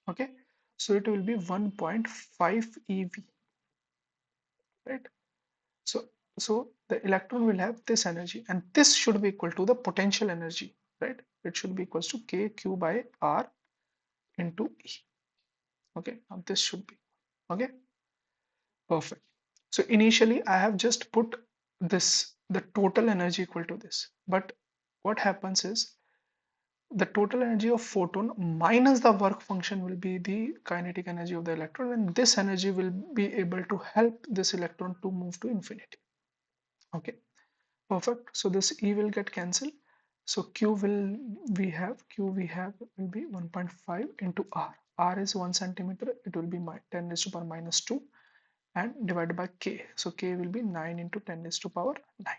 Okay, so it will be 1.5 ev, right? So the electron will have this energy, and this should be equal to the potential energy, right? It should be equals to k q by r into e. Okay, now this should be okay. Perfect. So initially I have just put this, the total energy equal to this. But what happens is the total energy of photon minus the work function will be the kinetic energy of the electron, and this energy will be able to help this electron to move to infinity. Okay, perfect. So this E will get cancelled. So Q we have will be 1.5 into R. R is 1 centimeter. It will be 10 raised to power minus 2 and divided by k. So k will be 9 into 10 raised to power 9.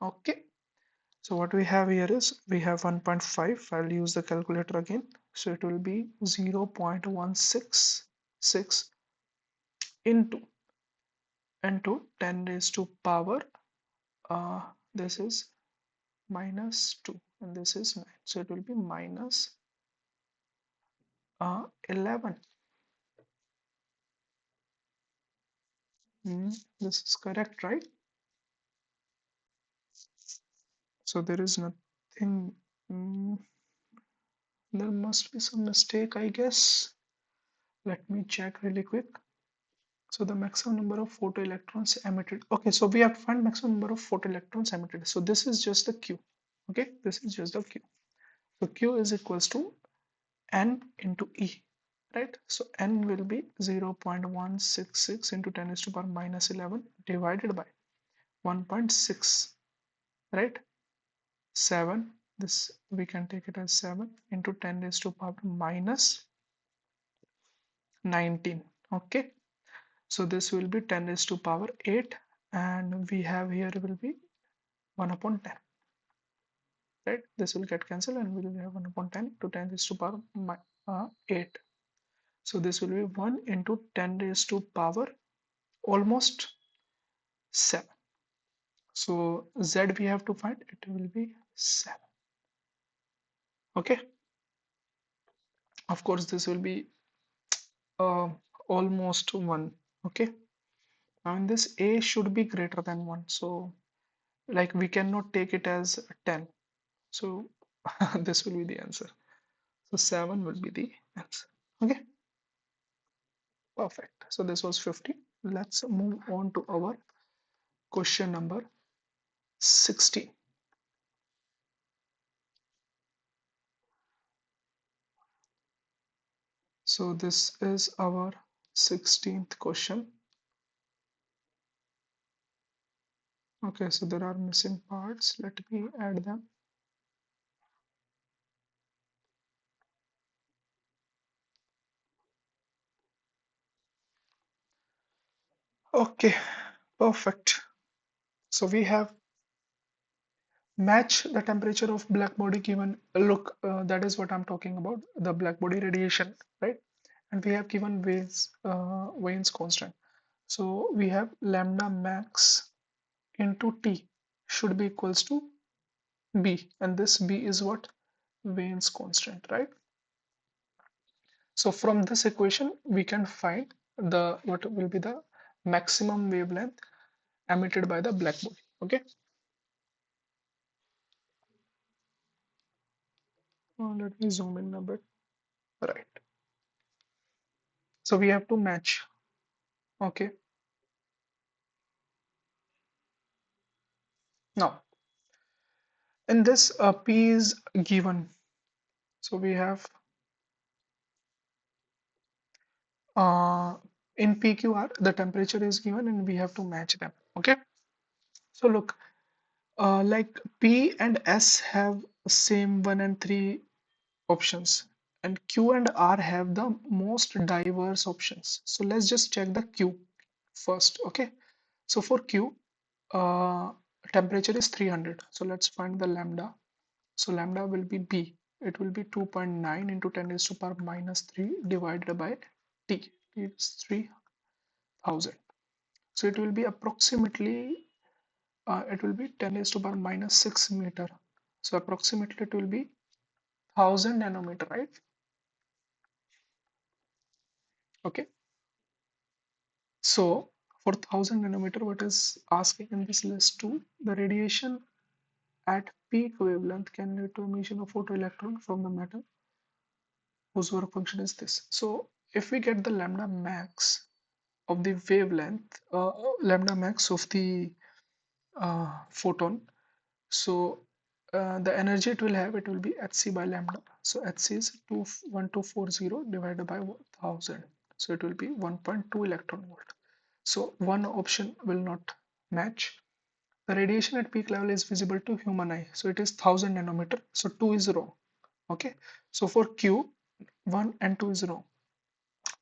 Okay. So what we have here is we have 1.5. I'll use the calculator again. So it will be 0.166 into 10 raised to power this is minus 2 and this is 9. So it will be minus 11. This is correct, right? So there is nothing. mm, there must be some mistake, I guess. Let me check really quick. So the maximum number of photoelectrons emitted. Okay, so we have to find maximum number of photoelectrons emitted. So this is just the Q. Okay, this is just the Q. So Q is equals to N into E, right? So N will be 0.166 into 10 raised to power minus 11 divided by 1.6, right? 7. This we can take it as 7 into 10 raised to power minus 19. Okay, so this will be 10 raised to power 8, and we have here will be 1 upon 10, right? This will get cancelled and we will have 1 upon 10 to 10 raised to power 8. So this will be 1 into 10 raised to power almost 7. So Z we have to find, it will be 7. Okay, of course this will be uh, almost 1. Okay, now in this A should be greater than 1, so like we cannot take it as 10, so this will be the answer. So 7 will be the answer. Okay, perfect. So this was 50. Let's move on to our question number 16. So this is our 16th question. Okay, so there are missing parts. Let me add them. Okay, perfect. So we have match the temperature of black body given. Look, that is what I'm talking about, the black body radiation, right? And we have given Wayne's constant. So we have lambda max into T should be equals to B, and this B is what? Wayne's constant, right? So from this equation we can find the what will be the maximum wavelength emitted by the black body. Okay, let me zoom in a bit. Right, so we have to match. Okay, now in this P is given, so we have uh, in PQR the temperature is given and we have to match them. Okay, so look, like P and S have same 1 and 3 options, and Q and R have the most diverse options. So let's just check the Q first. Okay, so for Q, uh, temperature is 300, so let's find the lambda. So lambda will be B, it will be 2.9 into 10 raised to power minus 3 divided by T. It's 3000, so it will be approximately it will be 10 raised to power minus 6 meter. So approximately it will be 1000 nanometer, right? Okay, so for 1000 nanometer, what is asking in this list 2, the radiation at peak wavelength can lead to emission of photoelectron from the metal whose work function is this. So if we get the lambda max of the wavelength, lambda max of the photon, so the energy it will have, it will be hc by lambda. So hc is 21240 divided by 1000, so it will be 1.2 electron volt. So one option will not match. The radiation at peak level is visible to human eye, so it is 1000 nanometer, so 2 is wrong. Okay, so for Q, 1 and 2 is wrong.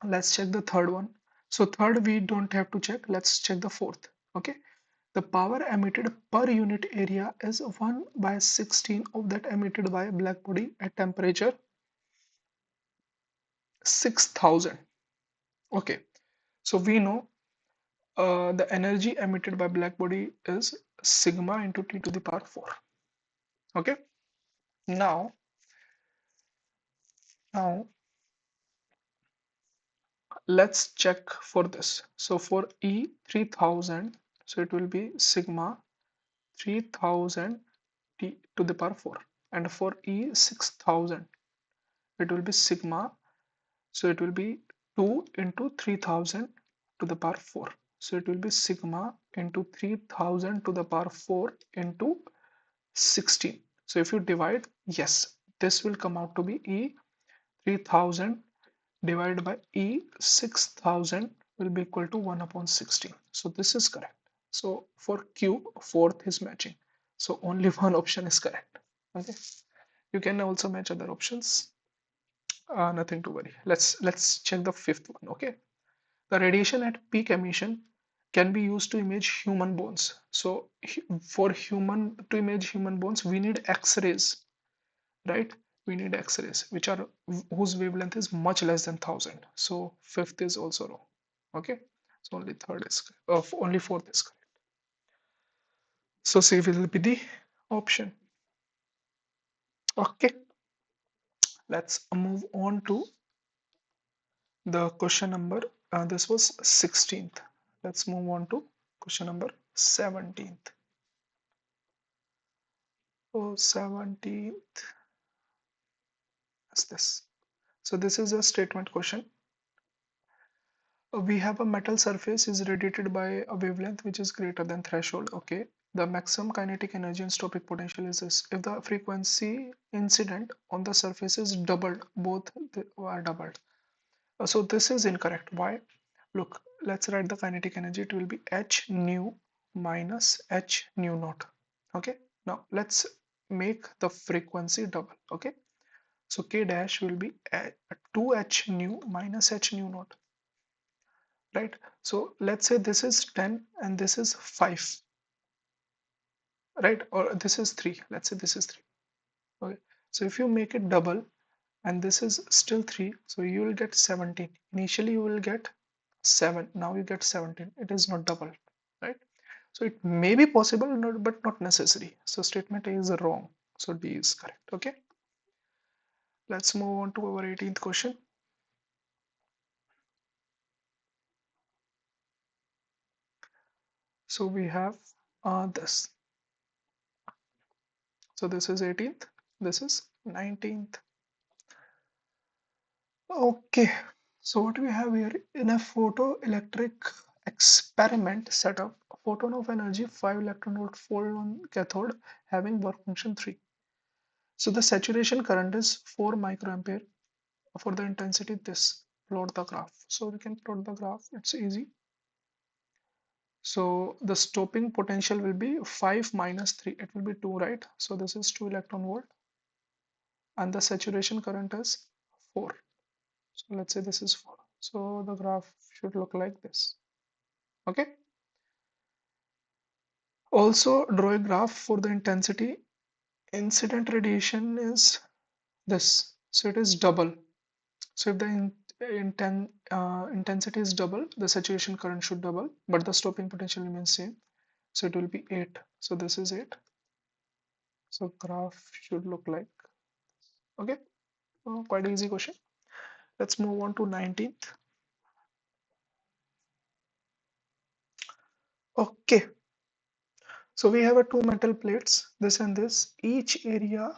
Let's check the third one. So third we don't have to check, let's check the fourth. Okay, the power emitted per unit area is 1 by 16 of that emitted by a black body at temperature 6000. Okay, so we know the energy emitted by black body is sigma into T to the power 4. Okay, now now let's check for this. So for E 3000, so it will be sigma 3000 T to the power 4. And for E 6000, it will be sigma. So it will be 2 into 3000 to the power 4. So it will be sigma into 3000 to the power 4 into 16. So if you divide, yes, this will come out to be E 3000 divided by E 6000 will be equal to 1 upon 16. So this is correct. So for Q, fourth is matching. So only one option is correct. Okay. You can also match other options. Nothing to worry. Let's check the fifth one. Okay. The radiation at peak emission can be used to image human bones. So for human to image human bones, we need X-rays, right? We need X-rays, which are whose wavelength is much less than 1000. So fifth is also wrong. Okay. So only third is only fourth is correct. So C will be the option. Okay. Let's move on to the question number. This was 16th. Let's move on to question number 17th. Oh, 17th is this. So this is a statement question. We have a metal surface is radiated by a wavelength which is greater than threshold. Okay. The maximum kinetic energy and stopic potential is this. If the frequency incident on the surface is doubled, both are doubled. So this is incorrect. Why? Look, let's write the kinetic energy. It will be h nu minus h nu naught. Okay. Now let's make the frequency double. Okay. So k dash will be 2h nu minus h nu naught, right? So let's say this is 10 and this is 5, right? Or this is 3. Let's say this is 3. Okay. So if you make it double and this is still 3, so you will get 17. Initially you will get 7, now you get 17. It is not double, right? So it may be possible, but not necessary. So statement A is wrong. So D is correct. Okay. Let's move on to our 18th question. So we have this. So this is 18th, this is 19th. Okay, so what we have here, in a photoelectric experiment setup, a photon of energy 5 electron volt fold on cathode having work function 3. So the saturation current is 4 microampere. For the intensity, this, plot the graph. So we can plot the graph, it's easy. So the stopping potential will be 5 minus 3, it will be 2, right? So this is 2 electron volt and the saturation current is 4. So let's say this is 4. So the graph should look like this. Okay. Also draw a graph for the intensity. Incident radiation is this. So it is double. So if the intensity is double, the saturation current should double, but the stopping potential remains same. So it will be 8. So this is 8. So graph should look like, okay. Quite easy question. Let's move on to 19th. Okay. So we have a two metal plates, this and this. Each area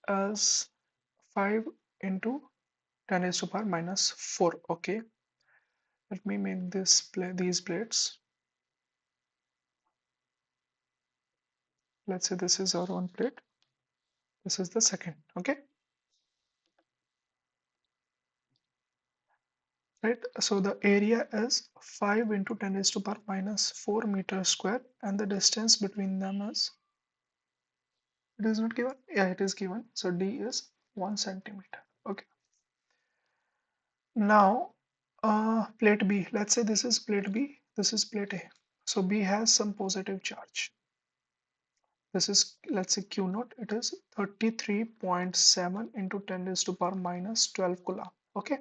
as 5 into 10 raised to power minus 4. Okay, let me make these plates. Let's say this is our one plate, this is the second. Okay, right? So the area is 5 into 10 raised to power minus 4 meters square, and the distance between them is, it is not given, yeah, it is given. So D is 1 centimeter. Okay, now plate B, let's say this is plate B, this is plate A. So B has some positive charge. This is, let's say, Q naught. It is 33.7 into 10 raised to power minus 12 coulomb. Okay.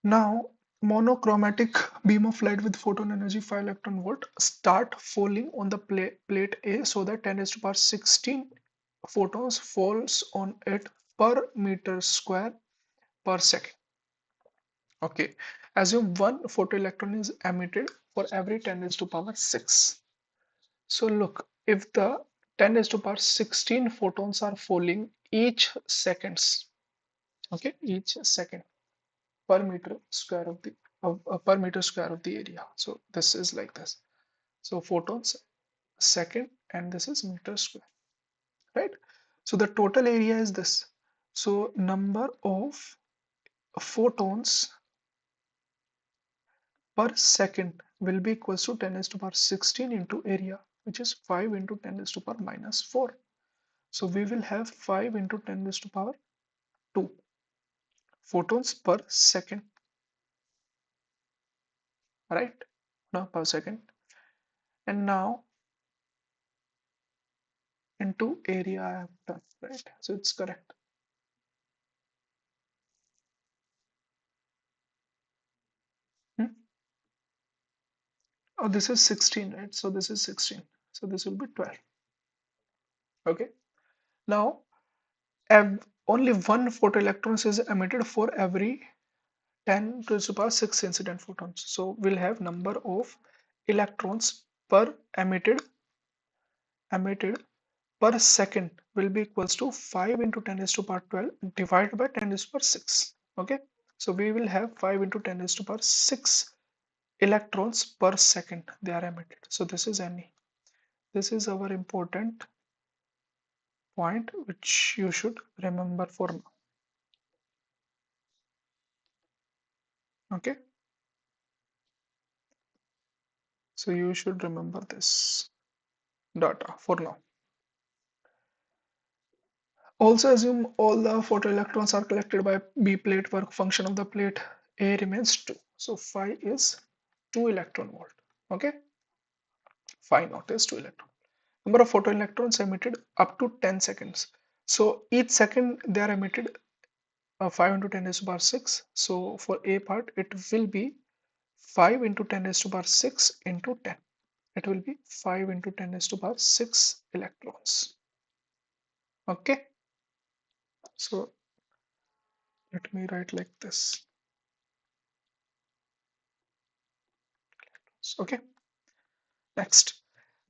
Now, monochromatic beam of light with photon energy 5 electron volt start falling on the plate A, so that 10 raised to power 16 photons falls on it per meter square per second. Okay. Assume one photoelectron is emitted for every 10 raised to power 6. So look, if the 10 raised to power 16 photons are falling each seconds, okay, each second per meter square of the per meter square of the area. So this is like this. So photons second, and this is meter square, right? So the total area is this. So number of photons per second will be equals to 10 raised to power 16 into area, which is 5 into 10 raised to power minus 4. So we will have 5 into 10 raised to power 2 photons per second, right? No, per second. And now into area I have done, right? So it's correct. Hmm? Oh, this is 16, right? So this is 16. So this will be 12. Okay. Now, only one photoelectron is emitted for every 10 to the power 6 incident photons. So we'll have number of electrons per emitted per second will be equals to 5 into 10 raised to power 12 divided by 10 raised to power 6. Okay. So we will have 5 into 10 raised to power 6 electrons per second they are emitted. So this is Ne. This is our important point which you should remember for now. Okay. So you should remember this data for now. Also assume all the photoelectrons are collected by B plate. Work function of the plate A remains 2. So phi is 2 electron volt. Okay. Phi naught is 2 electron. Number of photoelectrons emitted up to 10 seconds. So each second they are emitted 5 into 10 raised to power 6. So for A part it will be 5 into 10 raised to power 6 into 10. It will be 5 into 10 raised to power 6 electrons. Okay. So let me write like this. Okay. Next,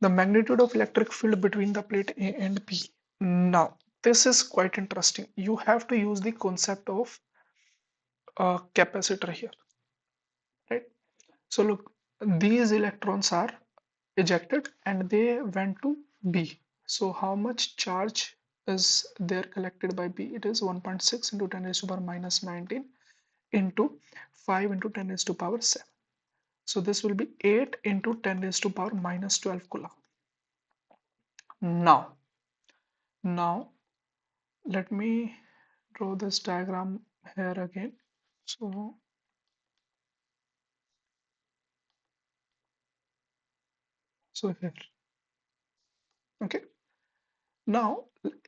the magnitude of electric field between the plate A and B. Now, this is quite interesting. You have to use the concept of a capacitor here, right? So look, these electrons are ejected and they went to B. So how much charge is there collected by B? It is 1.6 into 10 raised to power minus 19 into 5 into 10 raised to power 7. So this will be 8 into 10 raised to power minus 12 coulomb. Now let me draw this diagram here again. So here, okay. Now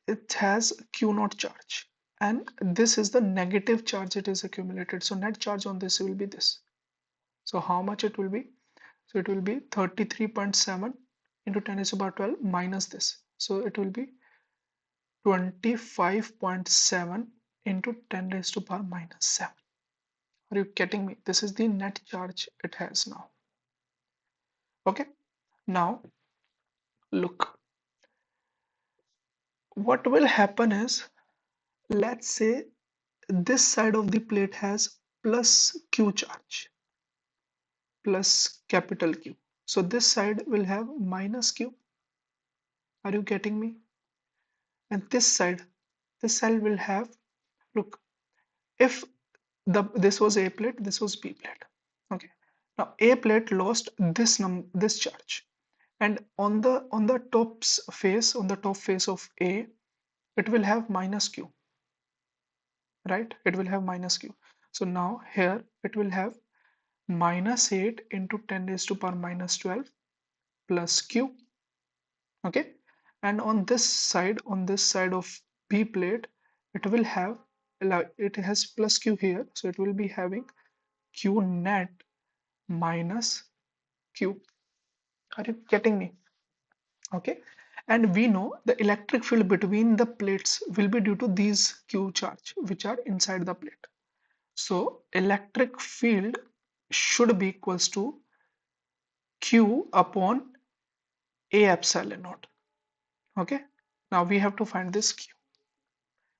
it has Q naught charge, and this is the negative charge it is accumulated. So net charge on this will be this. So how much it will be? So it will be 33.7 into 10 raised to power 12 minus this. So it will be 25.7 into 10 raised to power minus 7. Are you getting me? This is the net charge it has now. Okay. Now look, what will happen is, let's say this side of the plate has plus Q charge, plus capital Q. So this side will have minus Q. Are you getting me? And this side will have, look, if this was A plate, this was B plate. Okay. Now A plate lost this charge, and on the top face of A, it will have minus Q, right? It will have minus Q. So now here it will have minus 8 into 10 raised to power minus 12 plus Q. Okay. And on this side of B plate, it will have, it has plus Q here. So it will be having Q net minus Q. Are you getting me? Okay. And we know the electric field between the plates will be due to these Q charge, which are inside the plate. So electric field should be equals to Q upon A epsilon naught. Okay, now we have to find this Q.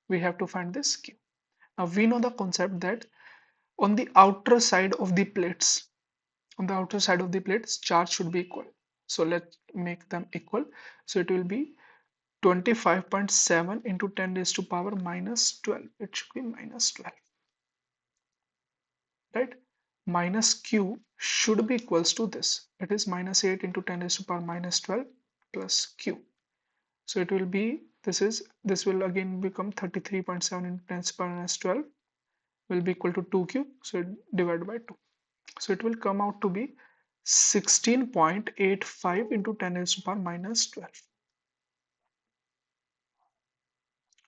We have to find this Q. Now we know the concept that on the outer side of the plates, on the outer side of the plates, charge should be equal. So let's make them equal. So it will be 25.7 into 10 raised to power minus 12. It should be minus 12, right? Minus Q should be equals to this. It is minus 8 into 10 raised to power minus 12 plus Q. So it will be, this will again become 33.7 into 10 to the power minus 12 will be equal to 2Q. So it divided by 2. So it will come out to be 16.85 into 10 raised to the power minus 12.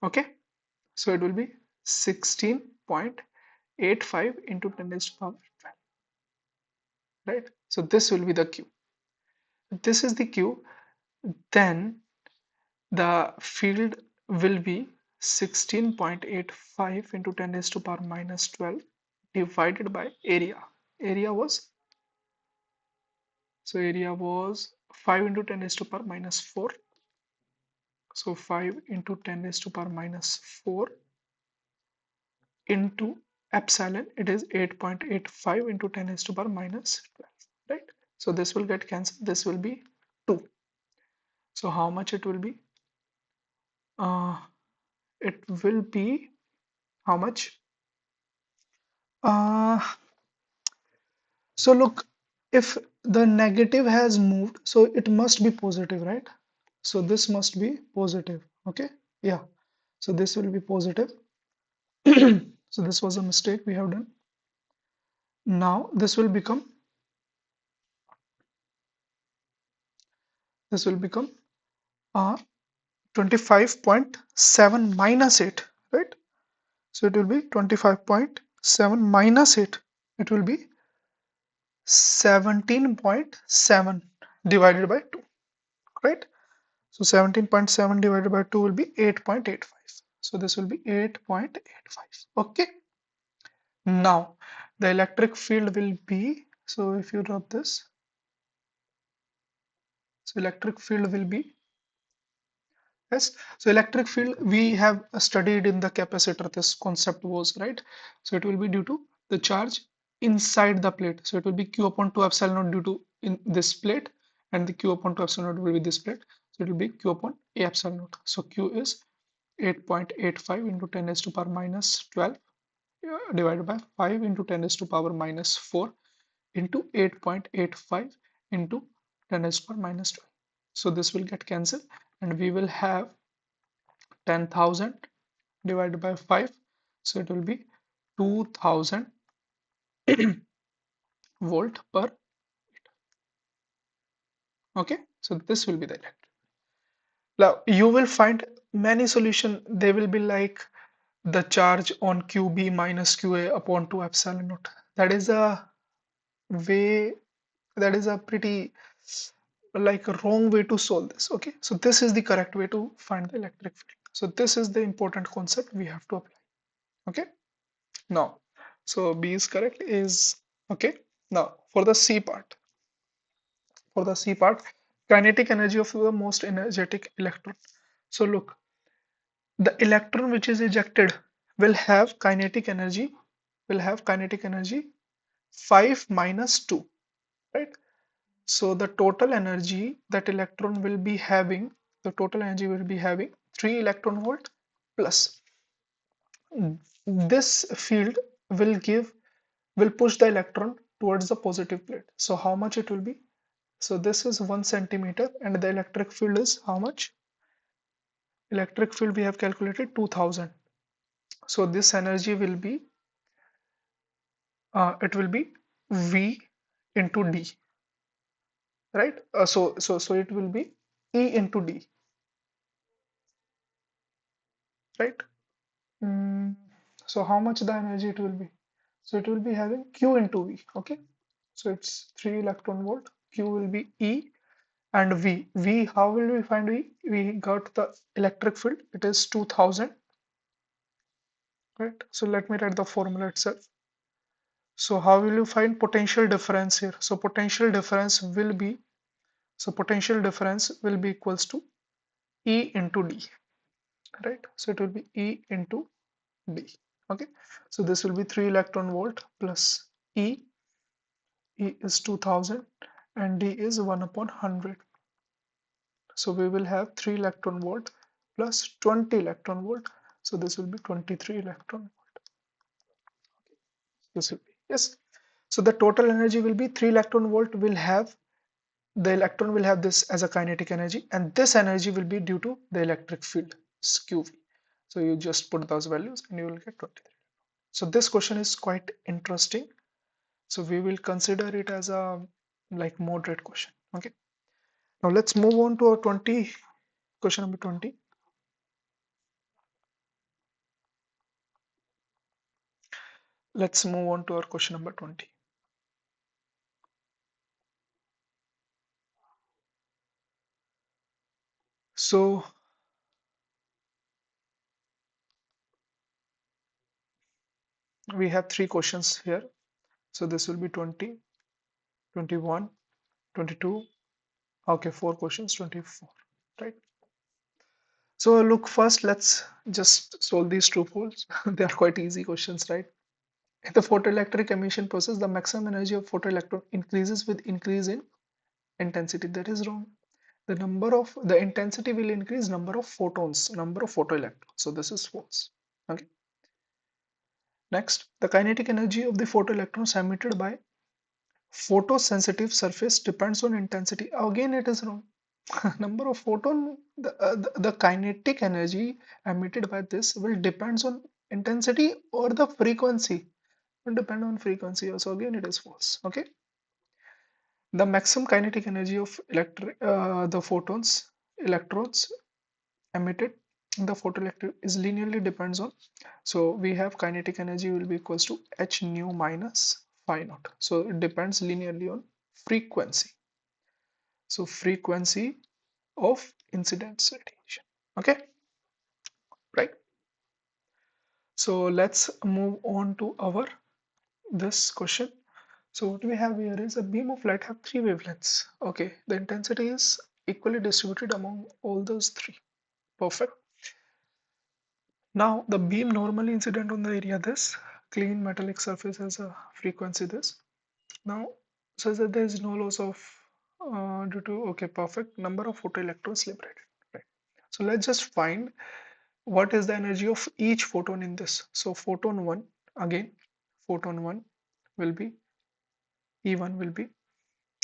Okay, so it will be 16.85 into 10 raised to the power 12, right? So this will be the Q. If this is the Q, then the field will be 16.85 into 10 raised to the power minus 12 divided by area. Area was, so area was 5 into 10 raised to the power minus 4. So 5 into 10 raised to the power minus 4 into epsilon, it is 8.85 into 10 raised to the power minus 12, right? So this will get cancelled. This will be 2. So how much it will be? It will be how much? Uh, so look, if the negative has moved, so it must be positive, right? So this must be positive. Okay, yeah. So this will be positive. So this was a mistake we have done. Now this will become 25.7 minus 8, right? So it will be 25.7 minus 8. It will be 17.7 divided by 2, right? So 17.7 divided by 2 will be 8.85. So this will be 8.85. Okay. Now the electric field will be, so if you drop this, so electric field will be, yes, so electric field we have studied in the capacitor, this concept was, right? So it will be due to the charge inside the plate. So it will be Q upon 2 epsilon naught due to in this plate, and the Q upon 2 epsilon naught will be this plate. So it will be Q upon A epsilon naught. So Q is 8.85 into 10 raised to power minus 12 divided by 5 into 10 raised to power minus 4 into 8.85 into 10 raised to power minus 12. So this will get cancelled and we will have 10,000 divided by 5. So it will be 2000 volt per. Okay, so this will be the electric. Now you will find many solution. They will be like the charge on QB minus QA upon 2 epsilon naught. That is a way, that is a pretty like a wrong way to solve this. Okay, so this is the correct way to find the electric field. So this is the important concept we have to apply. Okay, now so B is correct is okay. Now for the C part, kinetic energy of the most energetic electron. So look, the electron which is ejected will have kinetic energy, 5 minus 2, right? So the total energy that electron will be having, 3 electron volt plus this field will push the electron towards the positive plate. So how much it will be? So this is 1 centimeter and the electric field is how much? Electric field we have calculated 2000. So this energy will be it will be V into D, right? So it will be E into D, right? Mm, so how much the energy it will be? So it will be having Q into V. Okay, so it's 3 electron volt. Q will be E and V. V, how will we find V? We got the electric field. It is 2000, right? So let me write the formula itself. So how will you find potential difference here? So potential difference will be equals to E into D, right? So it will be E into D. Okay. So this will be 3 electron volt plus E. E is 2000 and D is 1 upon 100. So we will have 3 electron volt plus 20 electron volt. So this will be 23 electron volt. This will be, yes. So the total energy will be 3 electron volt will have, the electron will have this as a kinetic energy, and this energy will be due to the electric field, QV. So you just put those values and you will get 23. So this question is quite interesting. So we will consider it as a like moderate question. Okay. Now let's move on to our question number 20. Let's move on to our question number 20. So we have 3 questions here. So this will be 20, 21, 22. Okay, 4 questions, 24, right? So look, first let's just solve these true false. They are quite easy questions, right? In the photoelectric emission process, the maximum energy of photoelectron increases with increase in intensity. That is wrong. The intensity will increase number of photons, number of photoelectrons. So this is false. Okay. Next, the kinetic energy of the photoelectrons emitted by photosensitive surface depends on intensity. Again, it is wrong. Number of photon, the kinetic energy emitted by this will depends on intensity or the frequency. Will depend on frequency also. Again, it is false. Okay. The maximum kinetic energy of the electrons emitted in the photoelectric is linearly depends on. So we have kinetic energy will be equals to h nu minus phi naught. So it depends linearly on frequency. So frequency of incidence radiation. Okay, right. So let's move on to our this question. So what we have here is a beam of light have 3 wavelengths. Okay, the intensity is equally distributed among all those 3. Perfect. Now the beam normally incident on the area this, clean metallic surface has a frequency this. Now says that there is no loss of due to, okay, perfect, number of photoelectrons liberated. Right. So let's just find what is the energy of each photon in this. So photon 1, again photon 1 will be, E1 will be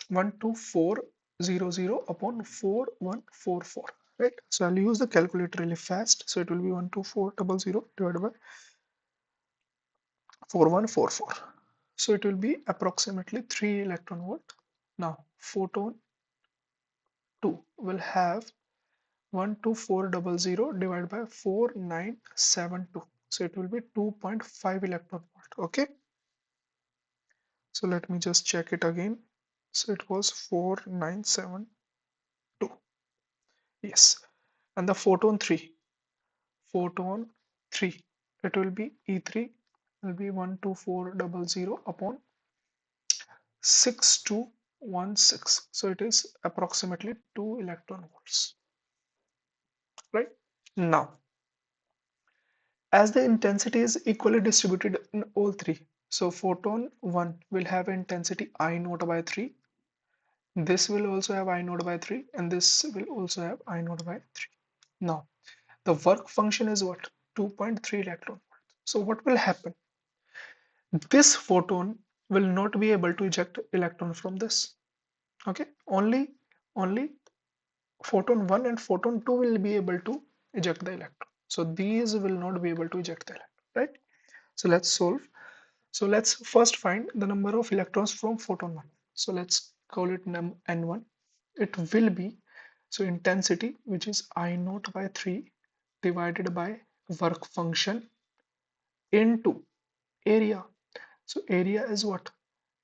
12400 upon 4144, right? So I'll use the calculator really fast. So it will be 12400 divided by 4144. So it will be approximately 3 electron volt. Now photon 2 will have 12400 divided by 4972. So it will be 2.5 electron volt. Okay. So let me just check it again. So it was 4972. Yes. And the photon 3, it will be E3 will be 12400 upon 6216. So it is approximately 2 electron volts, right? Now, as the intensity is equally distributed in all 3, so photon 1 will have intensity I naught by 3. This will also have I naught by 3, and this will also have I naught by 3. Now, the work function is what? 2.3 electron volt. So what will happen? This photon will not be able to eject electron from this. Okay, only photon 1 and photon 2 will be able to eject the electron. So these will not be able to eject the electron, right? So let's solve. So let's first find the number of electrons from photon 1. So let's call it n1. It will be, so intensity, which is I naught by 3 divided by work function into area. So area is what?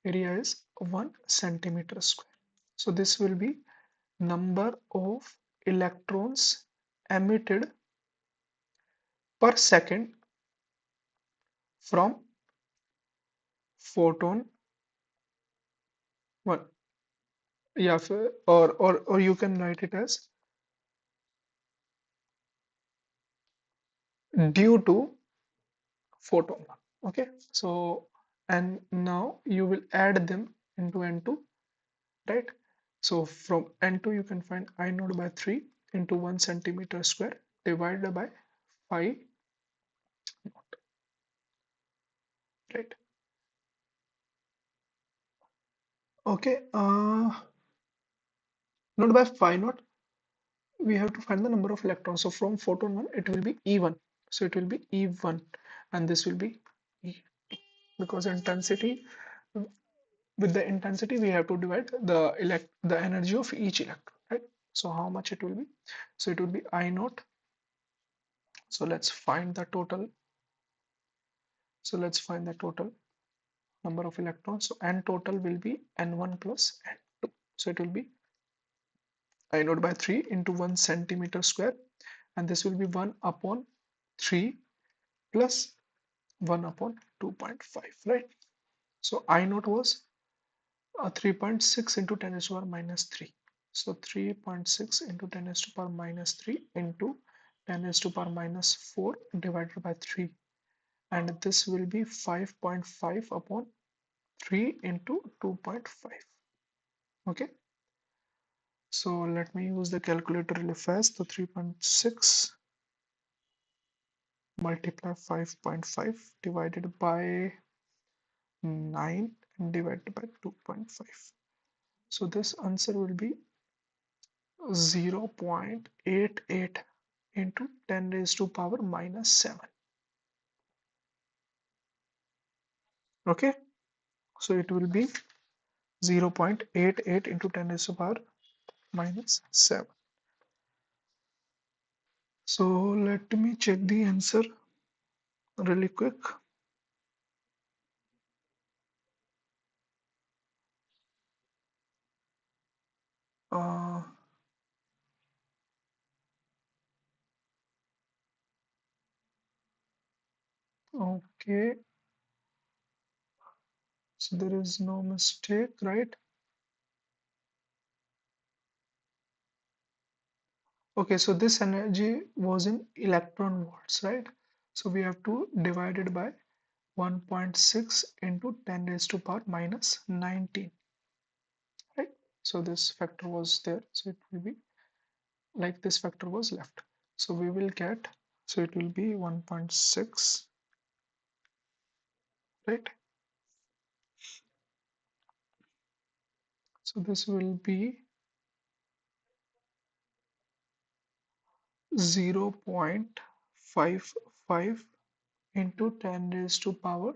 Area is 1 centimeter square. So this will be number of electrons emitted per second from photon 1. Yeah, or you can write it as due to photon 1. Okay, so and now you will add them into N2, right? So from N2 you can find I naught by 3 into 1 centimeter square divided by 5 naught, right? Okay, not by 5 naught, we have to find the number of electrons. So from photon 1 it will be E1, so it will be E1, and this will be E, because intensity, with the intensity we have to divide the energy of each electron, right? So how much it will be? So it will be I naught. So let's find the total. So let's find the total number of electrons. So n total will be n1 plus n2. So it will be I naught by 3 into 1 centimeter square, and this will be 1 upon 3 plus 1 upon 2.5, right? So I naught was 3.6 into 10 raised to the power minus 3. So 3.6 into 10 raised to the power minus 3 into 10 raised to the power minus 4 divided by 3. And this will be 5.5 upon 3 into 2.5. Okay. So let me use the calculator really fast. So 3.6 multiply 5.5 divided by 9 and divided by 2.5. So this answer will be 0.88 into 10 raised to power minus 7. Okay, so it will be 0.88 into 10 raised to power minus 7. So let me check the answer really quick. Uh, okay, so there is no mistake, right? Okay, so this energy was in electron volts, right? So we have to divide it by 1.6 into 10 raised to power minus 19, right? So this factor was there, so it will be like this factor was left. So we will get, so it will be 1.6, right? So this will be 0.55 into 10 raised to power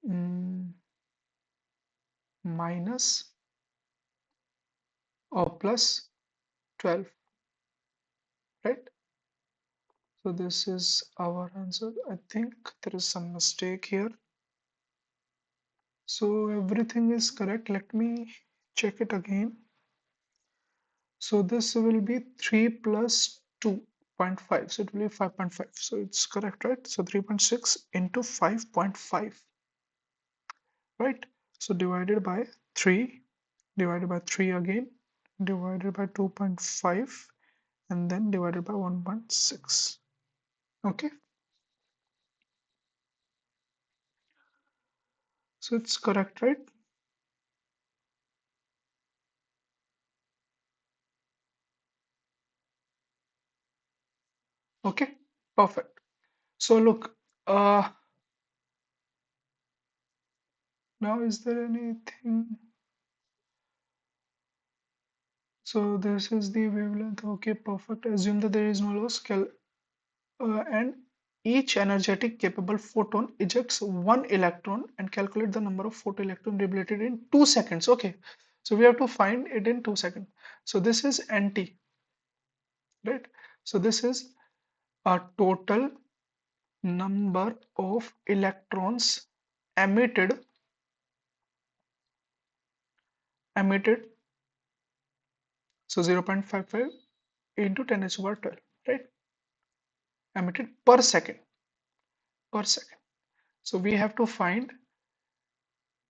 mm, minus or plus 12, right? So this is our answer. I think there is some mistake here. So everything is correct. Let me check it again. So this will be 3 plus 2.5. So it will be 5.5. So it's correct, right? So 3.6 into 5.5, right? So divided by 3 again, divided by 2.5, and then divided by 1.6. Okay. So it's correct, right? Okay, perfect. So look, now is there anything? So this is the wavelength. Okay, perfect. Assume that there is no loss. And each energetic capable photon ejects one electron, and calculate the number of photoelectron liberated in 2 seconds. Okay, so we have to find it in 2 seconds. So this is NT, right? So this is a total number of electrons emitted, so 0.55 into 10 raised to the power 12, right? Emitted per second, per second. So we have to find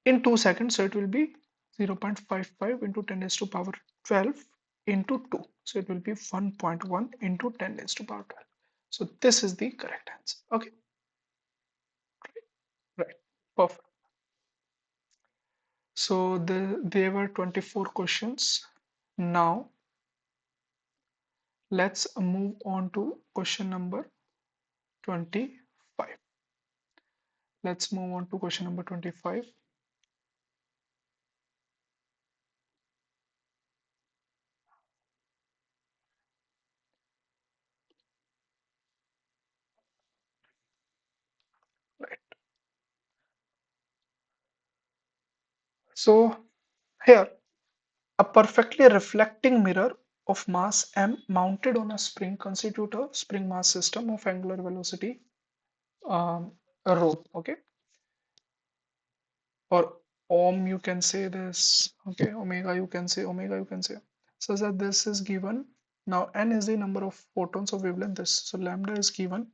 in 2 seconds, so it will be 0.55 into 10 raised to power 12 into 2. So it will be 1.1 into 10 raised to power 12. So this is the correct answer. Okay, right, perfect. So there were 24 questions. Now let's move on to question number 25. Let's move on to question number 25. Right. So here, a perfectly reflecting mirror of mass m mounted on a spring constitute a spring mass system of angular velocity rho. Okay, or ohm you can say this. Okay, omega you can say, omega you can say. So that this is given. Now n is the number of photons of wavelength this. So lambda is given.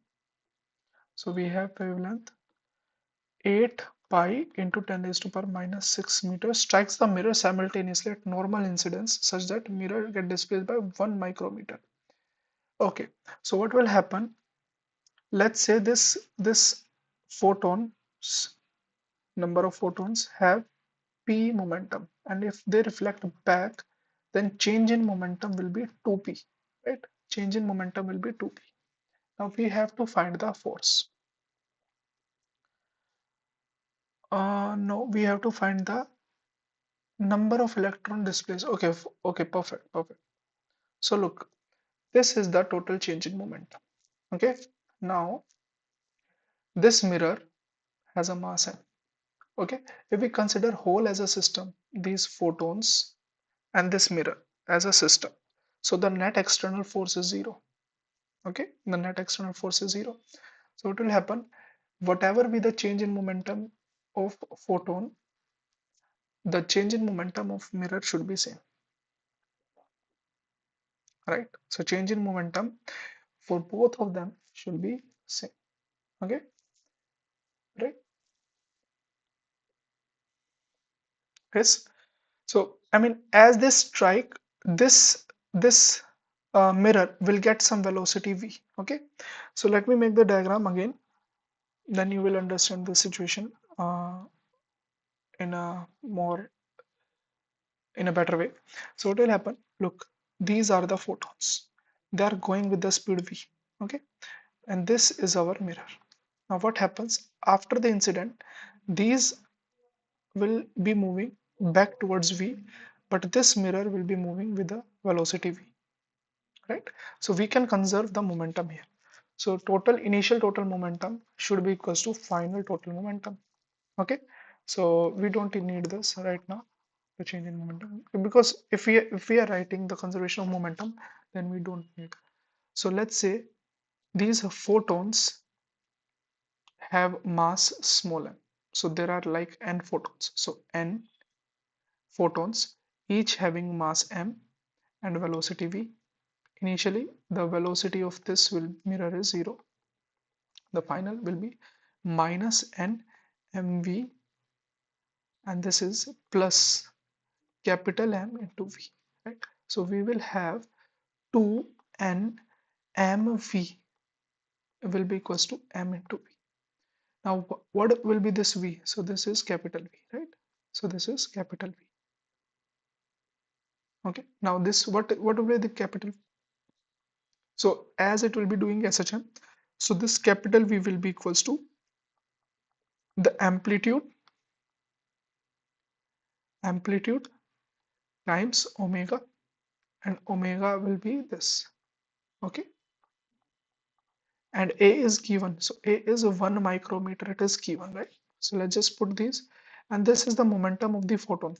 So we have wavelength 8 pi into 10 raised to power minus 6 meters strikes the mirror simultaneously at normal incidence such that mirror get displaced by 1 micrometer. Okay, so what will happen? Let's say this photons, number of photons have p momentum, and if they reflect back, then change in momentum will be 2p, right? Change in momentum will be 2p. Now we have to find the force. No, we have to find the number of electron displaced. Okay, okay, perfect, perfect. So look, this is the total change in momentum. Okay, now this mirror has a mass m. Okay, if we consider whole as a system, these photons and this mirror as a system, so the net external force is zero. Okay, the net external force is zero. So what will happen? Whatever be the change in momentum of photon, the change in momentum of mirror should be same, right? So change in momentum for both of them should be same. Okay, right? Yes. So I mean, as they strike, this mirror will get some velocity v. Okay. So let me make the diagram again. Then you will understand the situation in a more in a better way. So what will happen? Look, these are the photons. They are going with the speed v. Okay, and this is our mirror. Now what happens after the incident? These will be moving back towards v, but this mirror will be moving with the velocity v, right? So we can conserve the momentum here. So total initial total momentum should be equals to final total momentum. Okay, so we don't need this right now, the change in momentum, because if we are writing the conservation of momentum, then we don't need. So let's say these photons have mass small m. So there are like n photons. So n photons, each having mass m and velocity v. Initially, the velocity of this will mirror is 0. The final will be minus n mv, and this is plus capital M into v, right? So we will have 2n mv will be equals to m into v. Now what will be this v? So this is capital V, right? So this is capital V. Okay. Now this what will be the capital V? So as it will be doing SHM, so this capital V will be equals to the amplitude times omega, and omega will be this. Okay, and a is given, so a is 1 micrometer, it is given, right? So let's just put these, and this is the momentum of the photon.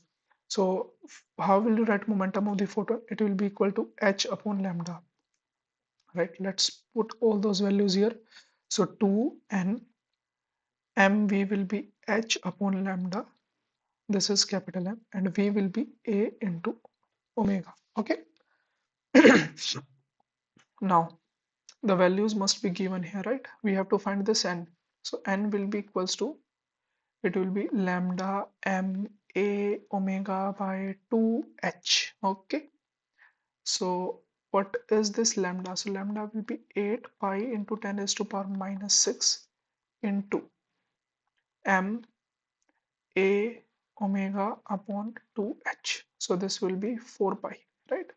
So how will you write momentum of the photon? It will be equal to h upon lambda, right? Let's put all those values here. So 2n mv will be h upon lambda, this is capital M, and v will be a into omega. Okay. Now the values must be given here, right? We have to find this n. So n will be equals to, it will be lambda m a omega by 2h. Okay, so what is this lambda? So lambda will be 8 pi into 10 raised to power minus 6 into m a omega upon 2h. So this will be 4 pi, right?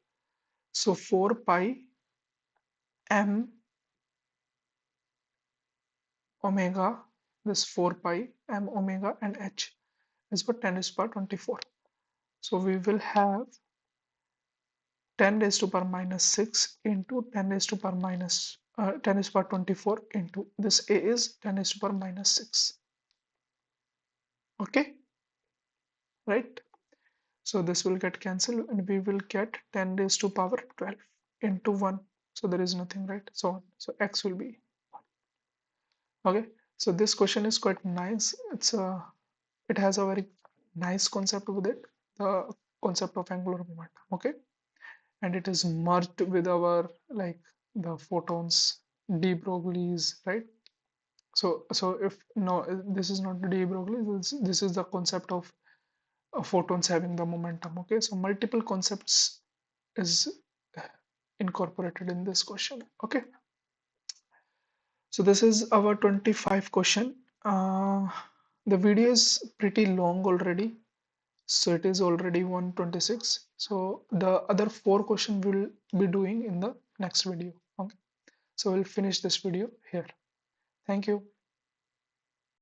So 4 pi m omega, this 4 pi m omega and h is for 10 raised to power 24. So we will have 10 raised to power minus 6 into 10 raised to power minus 10 raised to power 24 into this a is 10 raised to power minus 6. Okay, right? So this will get cancelled and we will get 10 raised to power 12 into 1. So there is nothing, right? So on. So x will be 1. Okay. So this question is quite nice. It has a very nice concept with it, the concept of angular momentum. Okay, and it is merged with our like the photons, de Broglie's, right? So if no, this is not de Broglie. This is the concept of photons having the momentum. Okay, so multiple concepts is incorporated in this question. Okay, so this is our 25 question. The video is pretty long already, so it is already 126. So the other 4 questions we'll be doing in the next video. Okay, so we'll finish this video here. Thank you.